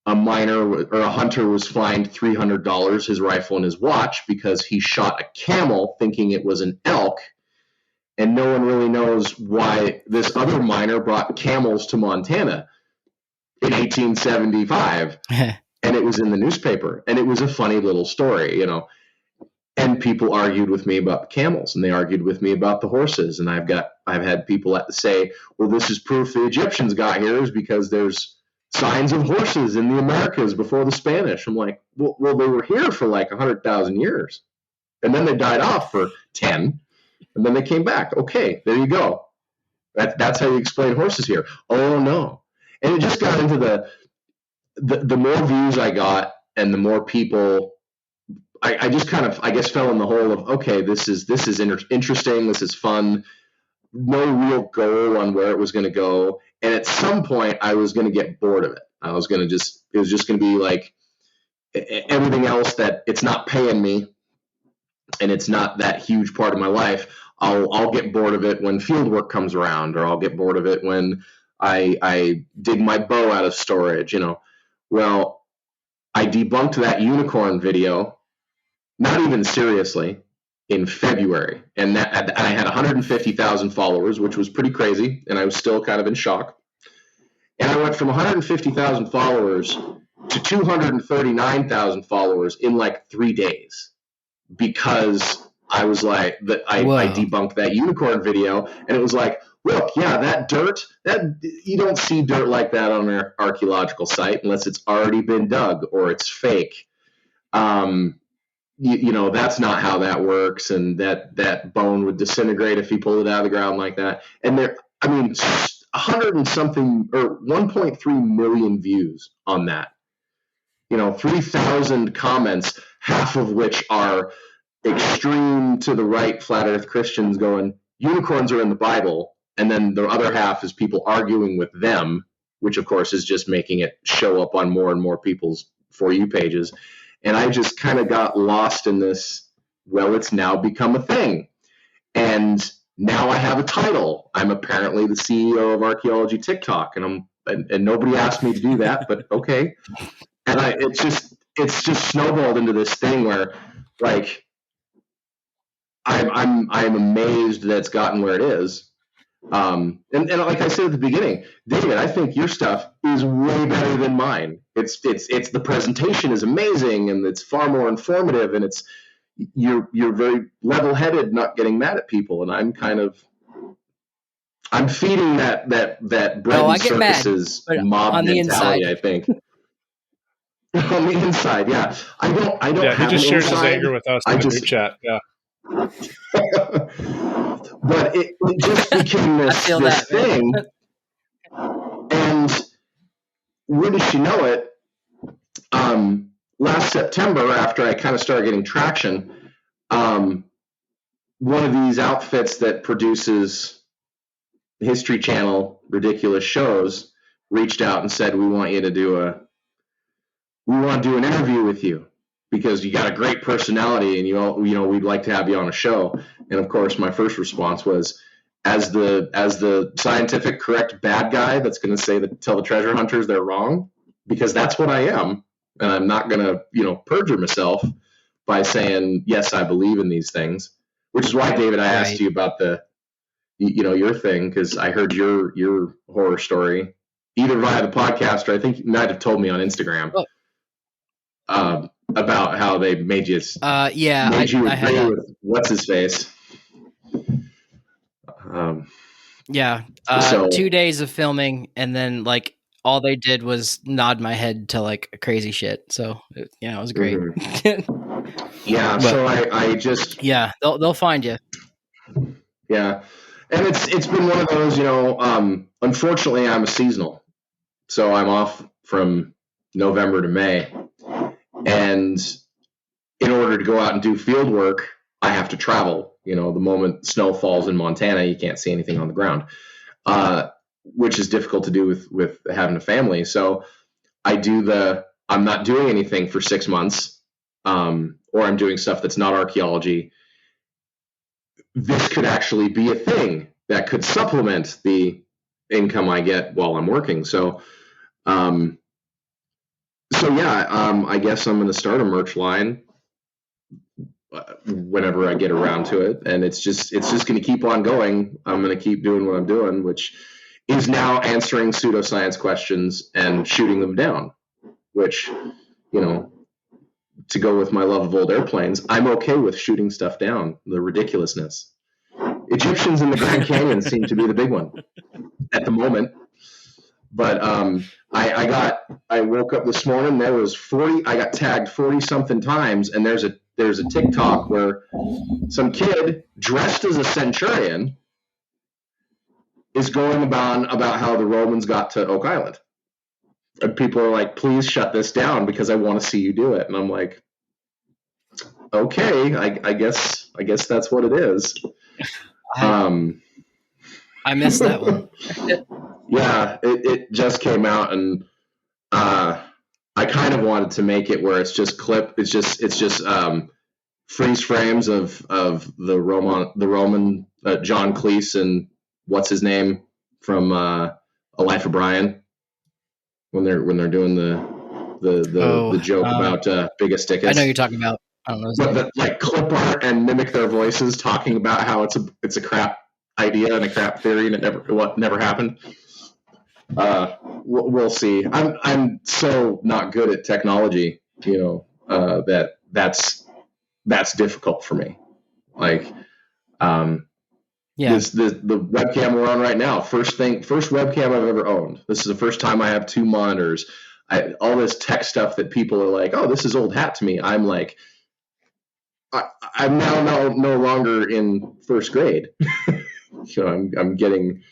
Speaker 6: a miner or a hunter was fined $300, his rifle and his watch, because he shot a camel thinking it was an elk. And no one really knows why this other miner brought camels to Montana in 1875. And it was in the newspaper. And it was a funny little story, And And people argued with me about the camels, and they argued with me about the horses. And I've had people say, well, this is proof the Egyptians got here is because there's signs of horses in the Americas before the Spanish. I'm like, well, they were here for like 100,000 years. And then they died off for 10, and then they came back. Okay, there you go. That's how you explain horses here. Oh, no. And it just got into the more views I got and the more people, I just kind of, I guess, fell in the hole of, okay, this is interesting. This is fun. No real goal on where it was going to go. And at some point I was going to get bored of it. It was just going to be like everything else that it's not paying me and it's not that huge part of my life. I'll get bored of it when field work comes around, or I'll get bored of it when I dig my bow out of storage, Well, I debunked that unicorn video, not even seriously, in February. And I had 150,000 followers, which was pretty crazy. And I was still kind of in shock. And I went from 150,000 followers to 239,000 followers in like 3 days, because I was like, I debunked that unicorn video, and it was like, look, yeah, that dirt, that you don't see dirt like that on an archaeological site unless it's already been dug or it's fake. That's not how that works, and that bone would disintegrate if you pulled it out of the ground like that. And 100 and something, or 1.3 million views on that. 3,000 comments, half of which are extreme to the right flat earth Christians going, unicorns are in the Bible. And then the other half is people arguing with them, which of course is just making it show up on more and more people's For You pages. And I just kind of got lost in this, well, it's now become a thing. And now I have a title. I'm apparently the CEO of Archaeology TikTok, and nobody asked me to do that, but okay. And it's just snowballed into this thing where, like, I'm amazed that it's gotten where it is. And like I said at the beginning, David, I think your stuff is way better than mine. It's the presentation is amazing, and it's far more informative, and you're very level-headed, not getting mad at people. And I'm feeding that bread and circuses mob mentality, I think. On the inside, yeah. I don't
Speaker 2: Yeah,
Speaker 6: have
Speaker 2: he just shares his
Speaker 6: inside.
Speaker 2: anger with us in the group chat. Yeah.
Speaker 6: But it just became this thing. And wouldn't you know it, last September, after I kind of started getting traction, one of these outfits that produces History Channel ridiculous shows reached out and said, we want to do an interview with you, because you got a great personality, and we'd like to have you on a show. And of course, my first response was, as the scientific correct bad guy that's going to tell the treasure hunters they're wrong, because that's what I am, and I'm not going to perjure myself by saying yes, I believe in these things. Which is why, David, I asked you about your thing, because I heard your horror story either via the podcast, or I think you might have told me on Instagram. About how they made you agree with what's his face.
Speaker 3: So 2 days of filming, and then like all they did was nod my head to like crazy shit. So it was great.
Speaker 6: Mm-hmm. Yeah. So I just
Speaker 3: they'll find you.
Speaker 6: Yeah, and it's been one of those. Unfortunately, I'm a seasonal, so I'm off from November to May. And in order to go out and do field work, I have to travel. The moment snow falls in Montana, you can't see anything on the ground, which is difficult to do with having a family. So I'm not doing anything for 6 months, or I'm doing stuff that's not archaeology. This could actually be a thing that could supplement the income I get while I'm working. I guess I'm going to start a merch line whenever I get around to it, and it's just going to keep on going. I'm going to keep doing what I'm doing, which is now answering pseudoscience questions and shooting them down, which to go with my love of old airplanes, I'm okay with shooting stuff down, the ridiculousness. Egyptians in the Grand Canyon seem to be the big one at the moment. But I woke up this morning, there was 40, I got tagged 40 something times, and there's a TikTok where some kid dressed as a centurion is going about how the Romans got to Oak Island. And people are like, please shut this down because I want to see you do it. And I'm like, okay, I guess that's what it is.
Speaker 3: I missed that one.
Speaker 6: Yeah, it just came out, and I kind of wanted to make it where it's just freeze frames of the Roman John Cleese and what's his name from A Life of Brian when they're doing the joke about biggest tickets.
Speaker 3: I know you're talking about. I don't know.
Speaker 6: But like clip art and mimic their voices talking about how it's a crap idea and a crap theory and it never happened. We'll see. I'm so not good at technology, that's difficult for me. Like, the webcam we're on right now, first webcam I've ever owned. This is the first time I have 2 monitors. All this tech stuff that people are like, oh, this is old hat to me. I'm like, I'm now no longer in first grade. So I'm getting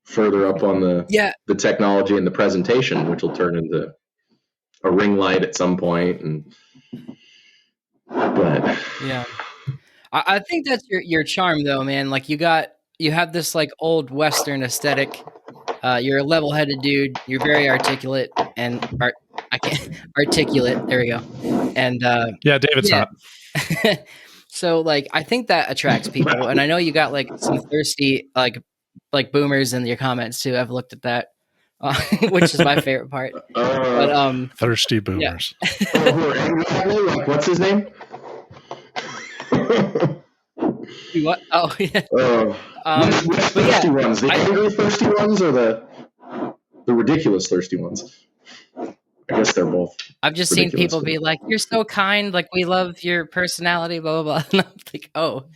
Speaker 6: further up on the technology and the presentation, which will turn into a ring light at some point. But
Speaker 3: yeah, I think that's your charm, though, man. Like you have this like old Western aesthetic. You're a level-headed dude. You're very articulate and articulate. There we go. And
Speaker 2: David's not.
Speaker 3: So like I think that attracts people, and I know you got like some thirsty like boomers in your comments too. I've looked at that, which is my favorite part. But
Speaker 2: thirsty boomers.
Speaker 6: Yeah. Who are angry at me? Like, what's his name?
Speaker 3: What? Oh yeah.
Speaker 6: Which thirsty ones? The angry thirsty ones or the ridiculous thirsty ones? I guess they're both.
Speaker 3: I've just seen people be like, "You're so kind. Like, we love your personality." Blah blah blah. And I'm like, "Oh,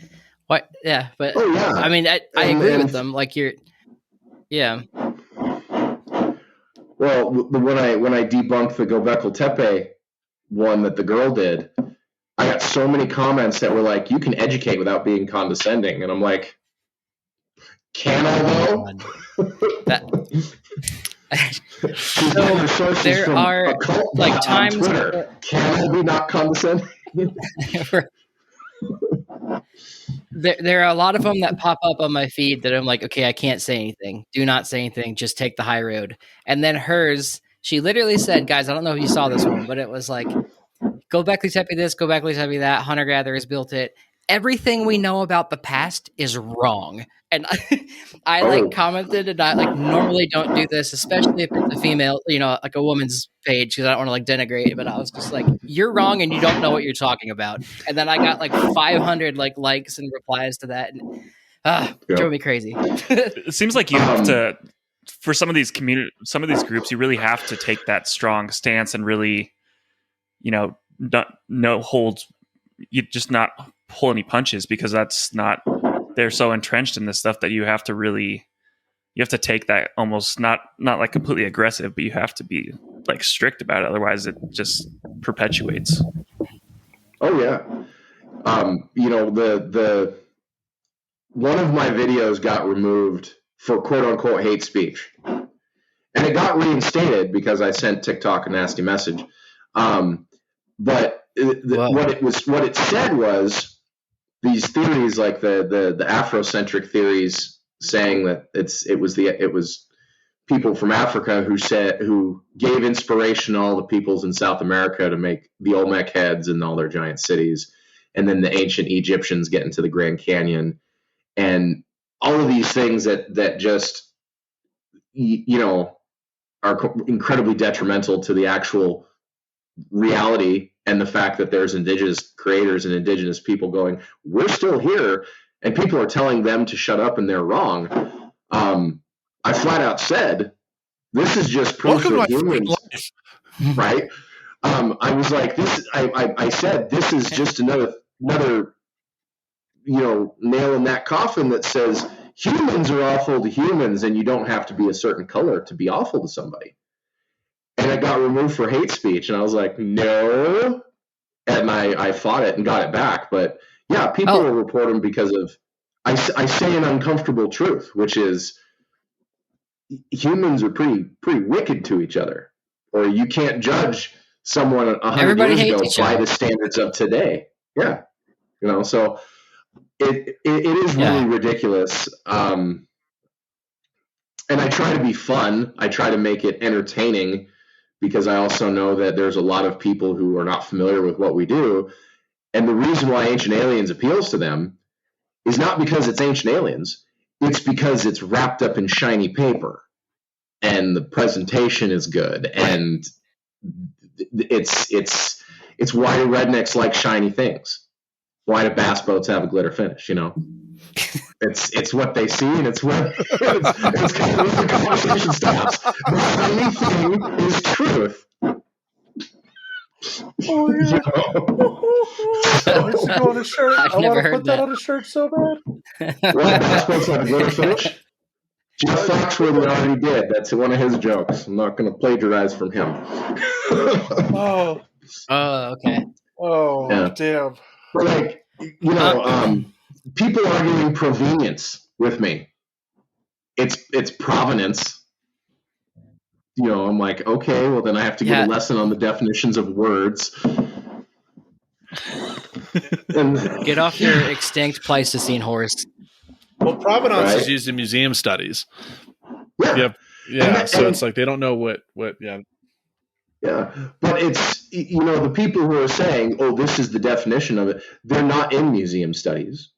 Speaker 3: what? Yeah." But I mean, I agree with them. Like, yeah.
Speaker 6: Well, when I debunked the Göbekli Tepe one that the girl did, I got so many comments that were like, "You can educate without being condescending," and I'm like, "Can I though?"
Speaker 3: So there are like times
Speaker 6: where, can I be not condescending?
Speaker 3: There are a lot of them that pop up on my feed that I'm like, okay, I can't say anything. Do not say anything. Just take the high road. And then hers, she literally said, guys, I don't know if you saw this one, but it was like, Göbekli Tepe this, Göbekli Tepe that, hunter-gatherers built it. Everything we know about the past is wrong. And I like commented, and I like normally don't do this, especially if it's a female, like a woman's page, because I don't want to like denigrate. But I was just like, "You're wrong, and you don't know what you're talking about." And then I got like 500 like likes and replies to that, and drove me crazy.
Speaker 5: It seems like you have to, for some of these groups, you really have to take that strong stance and really, no holds. You just not pull any punches, because that's not. They're so entrenched in this stuff that you have to take that almost not like completely aggressive, but you have to be like strict about it. Otherwise it just perpetuates.
Speaker 6: Oh yeah. The one of my videos got removed for quote unquote hate speech, and it got reinstated because I sent TikTok a nasty message. But what it said was, these theories, like the Afrocentric theories, saying that it was people from Africa who gave inspiration to all the peoples in South America to make the Olmec heads and all their giant cities, and then the ancient Egyptians get into the Grand Canyon, and all of these things that just are incredibly detrimental to the actual reality. And the fact that there's indigenous creators and indigenous people going, we're still here, and people are telling them to shut up and they're wrong. I flat out said, this is just proof that humans, right? I was like, this. I said, this is just another nail in that coffin that says humans are awful to humans, and you don't have to be a certain color to be awful to somebody. And it got removed for hate speech, and I was like, no. And I fought it and got it back. But yeah, people will report them because of I say an uncomfortable truth, which is humans are pretty wicked to each other, or you can't judge someone 100 years ago by the standards of today. Yeah, so it is really ridiculous. And I try to be fun. I try to make it entertaining, because I also know that there's a lot of people who are not familiar with what we do. And the reason why Ancient Aliens appeals to them is not because it's Ancient Aliens. It's because it's wrapped up in shiny paper and the presentation is good. And it's why do rednecks like shiny things? Why do bass boats have a glitter finish? It's what they see, and it's what it's kind of the conversation stops. The shiny thing is truth.
Speaker 2: Oh, yeah. I should go on a shirt. I want to put that on a shirt so bad.
Speaker 6: Why bass boats have a glitter finish? Jeff Foxworthy already did. That's one of his jokes. I'm not going to plagiarize from him.
Speaker 2: Oh,
Speaker 3: okay.
Speaker 2: Oh, yeah. Damn.
Speaker 6: But people arguing provenience with me. It's provenance. I'm like, okay, well then I have to get a lesson on the definitions of words.
Speaker 3: And get off your extinct Pleistocene horse.
Speaker 2: Well, provenance is used in museum studies. Yeah. So it's like they don't know what. Yeah.
Speaker 6: Yeah, but it's the people who are saying, "Oh, this is the definition of it." They're not in museum studies.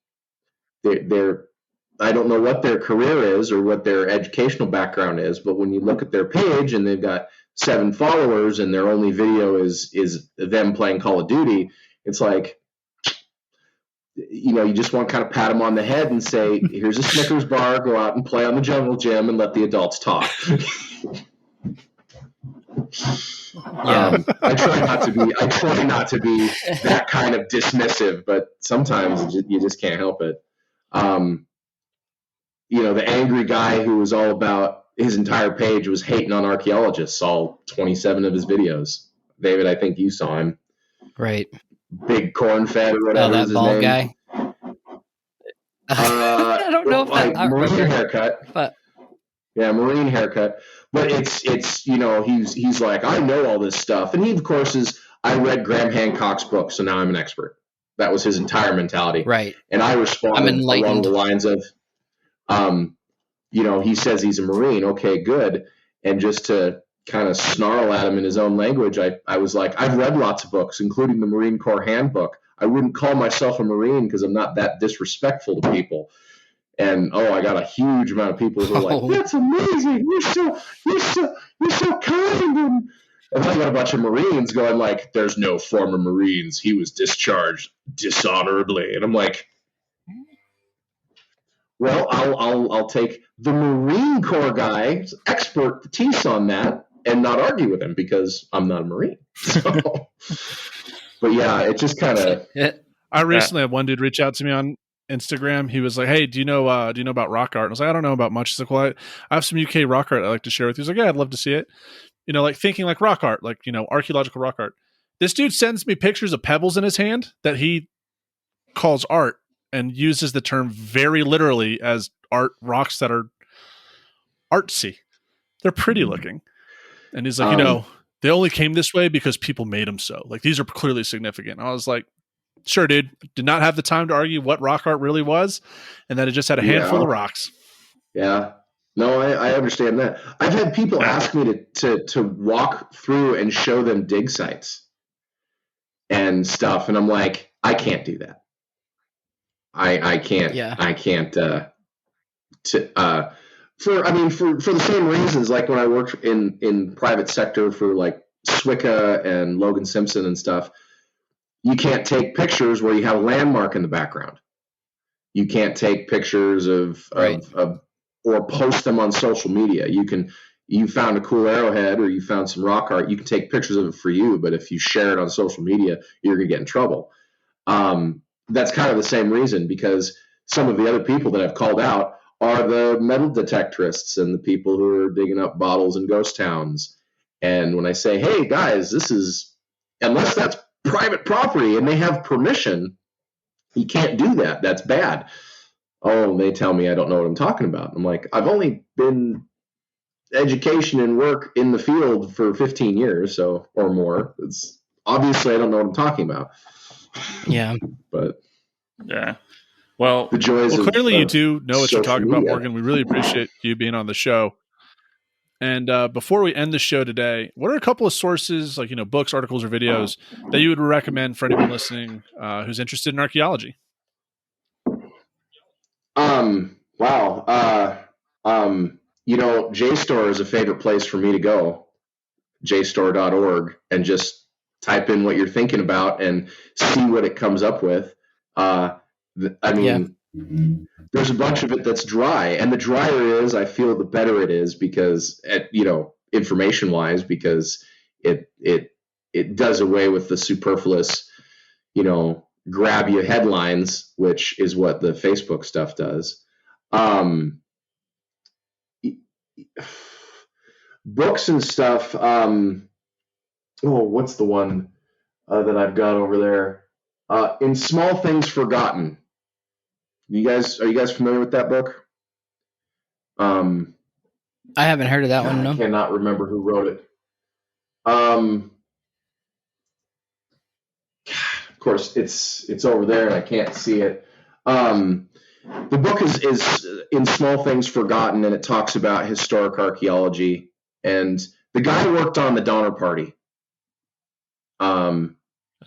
Speaker 6: They're I don't know what their career is or what their educational background is, but when you look at their page and they've got 7 followers and their only video is them playing Call of Duty, it's like, you just want to kind of pat them on the head and say, "Here's a Snickers bar. Go out and play on the jungle gym and let the adults talk." I try not to be that kind of dismissive, but sometimes you just can't help it. The angry guy who was all about his entire page was hating on archaeologists, all 27 of his videos. David, I think you saw him.
Speaker 3: Right.
Speaker 6: Big corn fed or whatever.
Speaker 3: That bald guy. I don't know if
Speaker 6: marine haircut.
Speaker 3: But
Speaker 6: yeah, marine haircut. But it's he's like, I know all this stuff, and he of course is. I read Graham Hancock's book, so now I'm an expert. That was his entire mentality,
Speaker 3: right?
Speaker 6: And I responded along the lines of, he says he's a Marine. Okay, good. And just to kind of snarl at him in his own language, I was like, I've read lots of books, including the Marine Corps Handbook. I wouldn't call myself a Marine because I'm not that disrespectful to people. And I got a huge amount of people who are like, "That's amazing! You're so kind." And I got a bunch of Marines going like, "There's no former Marines. He was discharged dishonorably." And I'm like, well, I'll take the Marine Corps guy's expertise on that and not argue with him because I'm not a Marine. So, but yeah, it just kind of.
Speaker 2: I recently had one dude reach out to me on Instagram. He was like, "Hey, do you know about rock art?" And I was like, "I don't know about much." He's like, "Well, I have some UK rock art I'd like to share with you." He's like, "Yeah, I'd love to see it." Like thinking like rock art, like, archaeological rock art. This dude sends me pictures of pebbles in his hand that he calls art and uses the term very literally as art, rocks that are artsy. They're pretty looking. And he's like, they only came this way because people made them so. Like, these are clearly significant. I was like, sure, dude. Did not have the time to argue what rock art really was, and that it just had a handful of rocks.
Speaker 6: Yeah. No, I understand that. I've had people ask me to walk through and show them dig sites and stuff, and I'm like, I can't do that. I can't. Yeah. I can't. For the same reasons, like when I worked in private sector for like Swicca and Logan Simpson and stuff, you can't take pictures where you have a landmark in the background. You can't take pictures of or post them on social media. You can you found a cool arrowhead or you found some rock art, you can take pictures of it for you, but if you share it on social media, you're going to get in trouble. That's kind of the same reason, because some of the other people that I've called out are the metal detectorists and the people who are digging up bottles in ghost towns. And when I say, hey, guys, this is, unless that's private property and they have permission, you can't do that. That's bad. Oh, they tell me I don't know what I'm talking about. I'm like, I've only been education and work in the field for 15 years, so, or more. It's obviously I don't know what I'm talking about.
Speaker 3: Yeah.
Speaker 6: But
Speaker 5: yeah. Well,
Speaker 6: the joys of
Speaker 2: clearly you do know what you're
Speaker 6: social
Speaker 2: talking about,
Speaker 6: media.
Speaker 2: Morgan. We really appreciate you being on the show. And before we end the show today, what are a couple of sources, like, books, articles, or videos that you would recommend for anyone listening who's interested in archaeology?
Speaker 6: Wow. JSTOR is a favorite place for me to go, JSTOR.org, and just type in what you're thinking about and see what it comes up with. There's a bunch of it that's dry, and the drier it is, I feel the better it is, because information wise, because it does away with the superfluous, grab you headlines, which is what the Facebook stuff does. Books and stuff. What's the one that I've got over there? In Small Things Forgotten. Are you guys familiar with that book?
Speaker 3: I haven't heard of that one. No.
Speaker 6: I cannot remember who wrote it. Of course, it's over there and I can't see it. The book is In Small Things Forgotten, and it talks about historic archaeology. And the guy worked on the Donner Party.
Speaker 5: James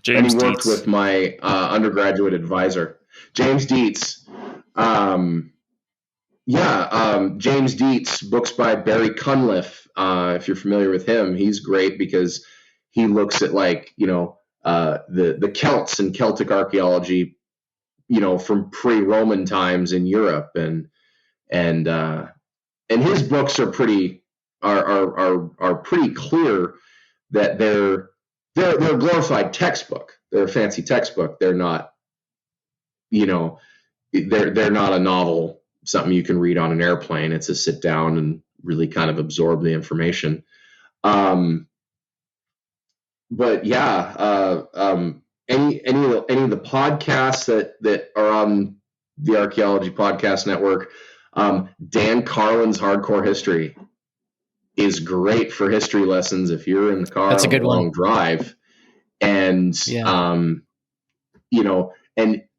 Speaker 6: and he worked
Speaker 5: Deetz.
Speaker 6: with my undergraduate advisor, James Deetz. James Deetz, books by Barry Cunliffe. If you're familiar with him, he's great because he looks at the Celts and Celtic archaeology, from pre-Roman times in Europe, and his books are pretty clear that they're a glorified textbook. They're a fancy textbook. They're not, they're not a novel, something you can read on an airplane. It's a sit down and really kind of absorb the information. But yeah, any of the podcasts that are on the Archaeology Podcast Network, Dan Carlin's Hardcore History is great for history lessons if you're in the car
Speaker 3: That's a
Speaker 6: on
Speaker 3: good
Speaker 6: a long
Speaker 3: one.
Speaker 6: drive. And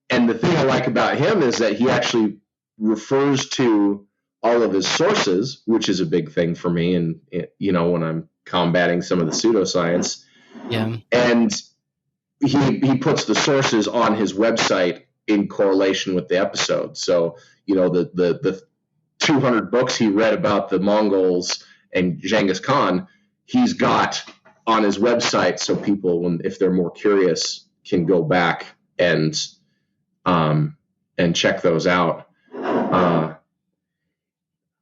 Speaker 6: and the thing I like about him is that he actually refers to all of his sources, which is a big thing for me, and when I'm combating some of the pseudoscience.
Speaker 3: Yeah.
Speaker 6: And he puts the sources on his website in correlation with the episode. So, the 200 books he read about the Mongols and Genghis Khan, he's got on his website, so people, if they're more curious, can go back and check those out. I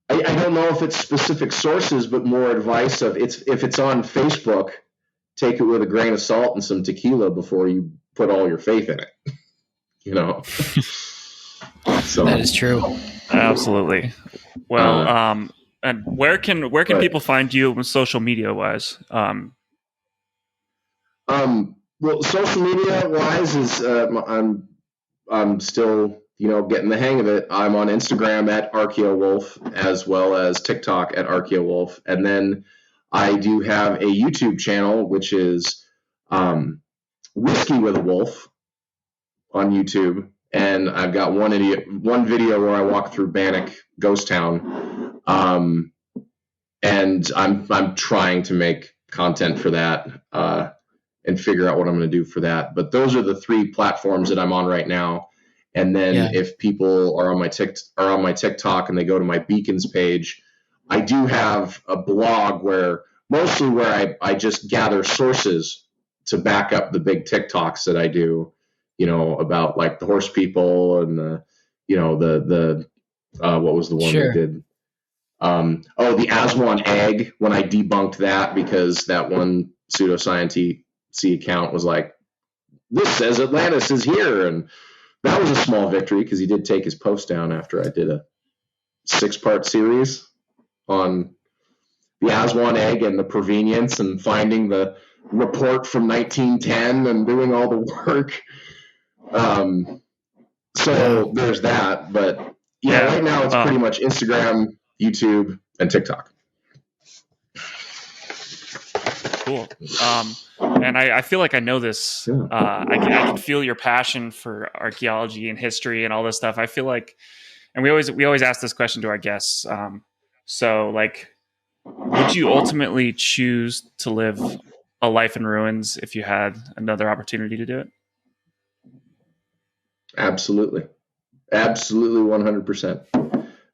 Speaker 6: don't know if it's specific sources, but more advice of if it's on Facebook, take it with a grain of salt and some tequila before you put all your faith in it. So
Speaker 3: That is true.
Speaker 5: Absolutely. Well, and where can people find you social media wise?
Speaker 6: Well, social media wise is I'm still getting the hang of it. I'm on Instagram at ArchaeoWolf, as well as TikTok at ArchaeoWolf, and then I do have a YouTube channel, which is Whiskey with a Wolf on YouTube, and I've got one video where I walk through Bannock Ghost Town, and I'm trying to make content for that and figure out what I'm going to do for that. But those are the 3 platforms that I'm on right now. And then if people are on my TikTok and they go to my Beacons page, I do have a blog where I just gather sources to back up the big TikToks that I do, about like the horse people and the what was the one
Speaker 3: Sure.
Speaker 6: that did The Aswan egg, when I debunked that because that one pseudoscience account was like, this says Atlantis is here. And that was a small victory because he did take his post down after I did a 6-part series on the Aswan egg and the provenience and finding the report from 1910 and doing all the work. So there's that. But yeah, right now it's pretty much Instagram, YouTube, and TikTok.
Speaker 5: Cool. And I feel like I know this. I can feel your passion for archaeology and history and all this stuff. I feel like, and we always ask this question to our guests. So like, would you ultimately choose to live a life in ruins if you had another opportunity to do it?
Speaker 6: Absolutely. Absolutely 100%.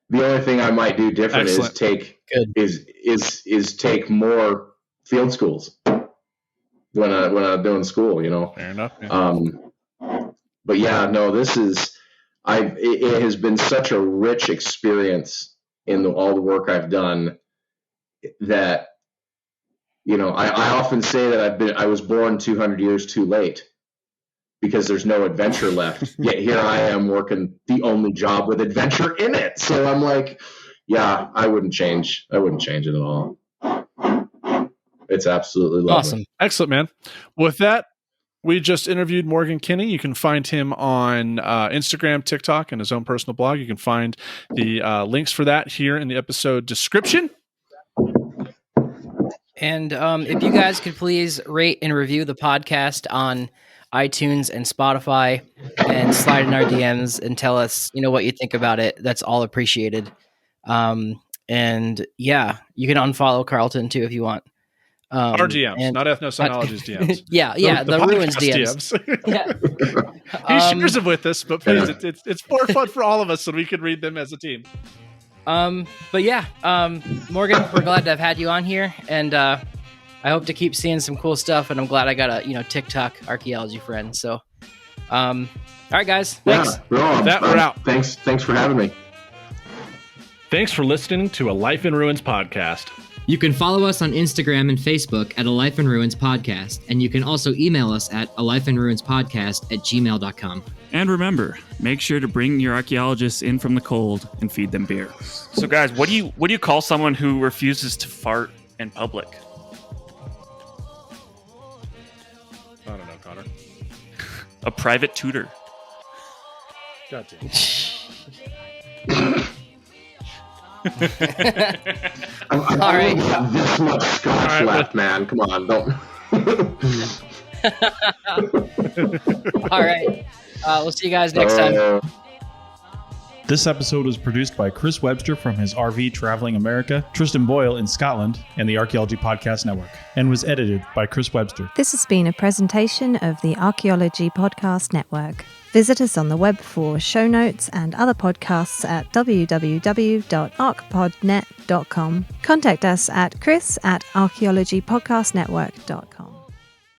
Speaker 6: The only thing I might do different is take more field schools when I'm doing school, you know.
Speaker 2: Fair enough. Yeah.
Speaker 6: But yeah, no, it has been such a rich experience in all the work I've done that, you know, I often say that I was born 200 years too late because there's no adventure left. Yet here I am working the only job with adventure in it. So I'm like, yeah, I wouldn't change it at all. It's absolutely lovely.
Speaker 3: Awesome.
Speaker 2: Excellent, man. With that, we just interviewed Morgan Kinney. You can find him on Instagram, TikTok, and his own personal blog. You can find the links for that here in the episode description.
Speaker 3: And if you guys could please rate and review the podcast on iTunes and Spotify and slide in our DMs and tell us, you know, what you think about it. That's all appreciated. And yeah, you can unfollow Carlton too if you want.
Speaker 2: Our DMs, not Ethnocynology's DMs.
Speaker 3: Yeah, the ruins DMs.
Speaker 2: He shares them with us, but please, it's more fun for all of us so we can read them as a team.
Speaker 3: But yeah, Morgan, we're glad to have had you on here, and I hope to keep seeing some cool stuff. And I'm glad I got a TikTok archaeology friend. So, all right, guys, thanks.
Speaker 2: Yeah, we're out.
Speaker 6: Thanks for having me.
Speaker 2: Thanks for listening to A Life in Ruins podcast.
Speaker 7: You can follow us on Instagram and Facebook at A Life in Ruins Podcast, and you can also email us at alifeinruinspodcast@gmail.com.
Speaker 5: And remember, make sure to bring your archaeologists in from the cold and feed them beer. So guys, what do you call someone who refuses to fart in public?
Speaker 2: I don't know, Connor.
Speaker 5: A private tutor.
Speaker 2: God damn.
Speaker 6: All right. Have this much scotch left, man. Come on, don't.
Speaker 3: All right. We'll see you guys next time.
Speaker 8: This episode was produced by Chris Webster from his RV Traveling America, Tristan Boyle in Scotland, and the Archaeology Podcast Network, and was edited by Chris Webster.
Speaker 1: This has been a presentation of the Archaeology Podcast Network. Visit us on the web for show notes and other podcasts at www.archpodnet.com. Contact us at chris@archaeologypodcastnetwork.com.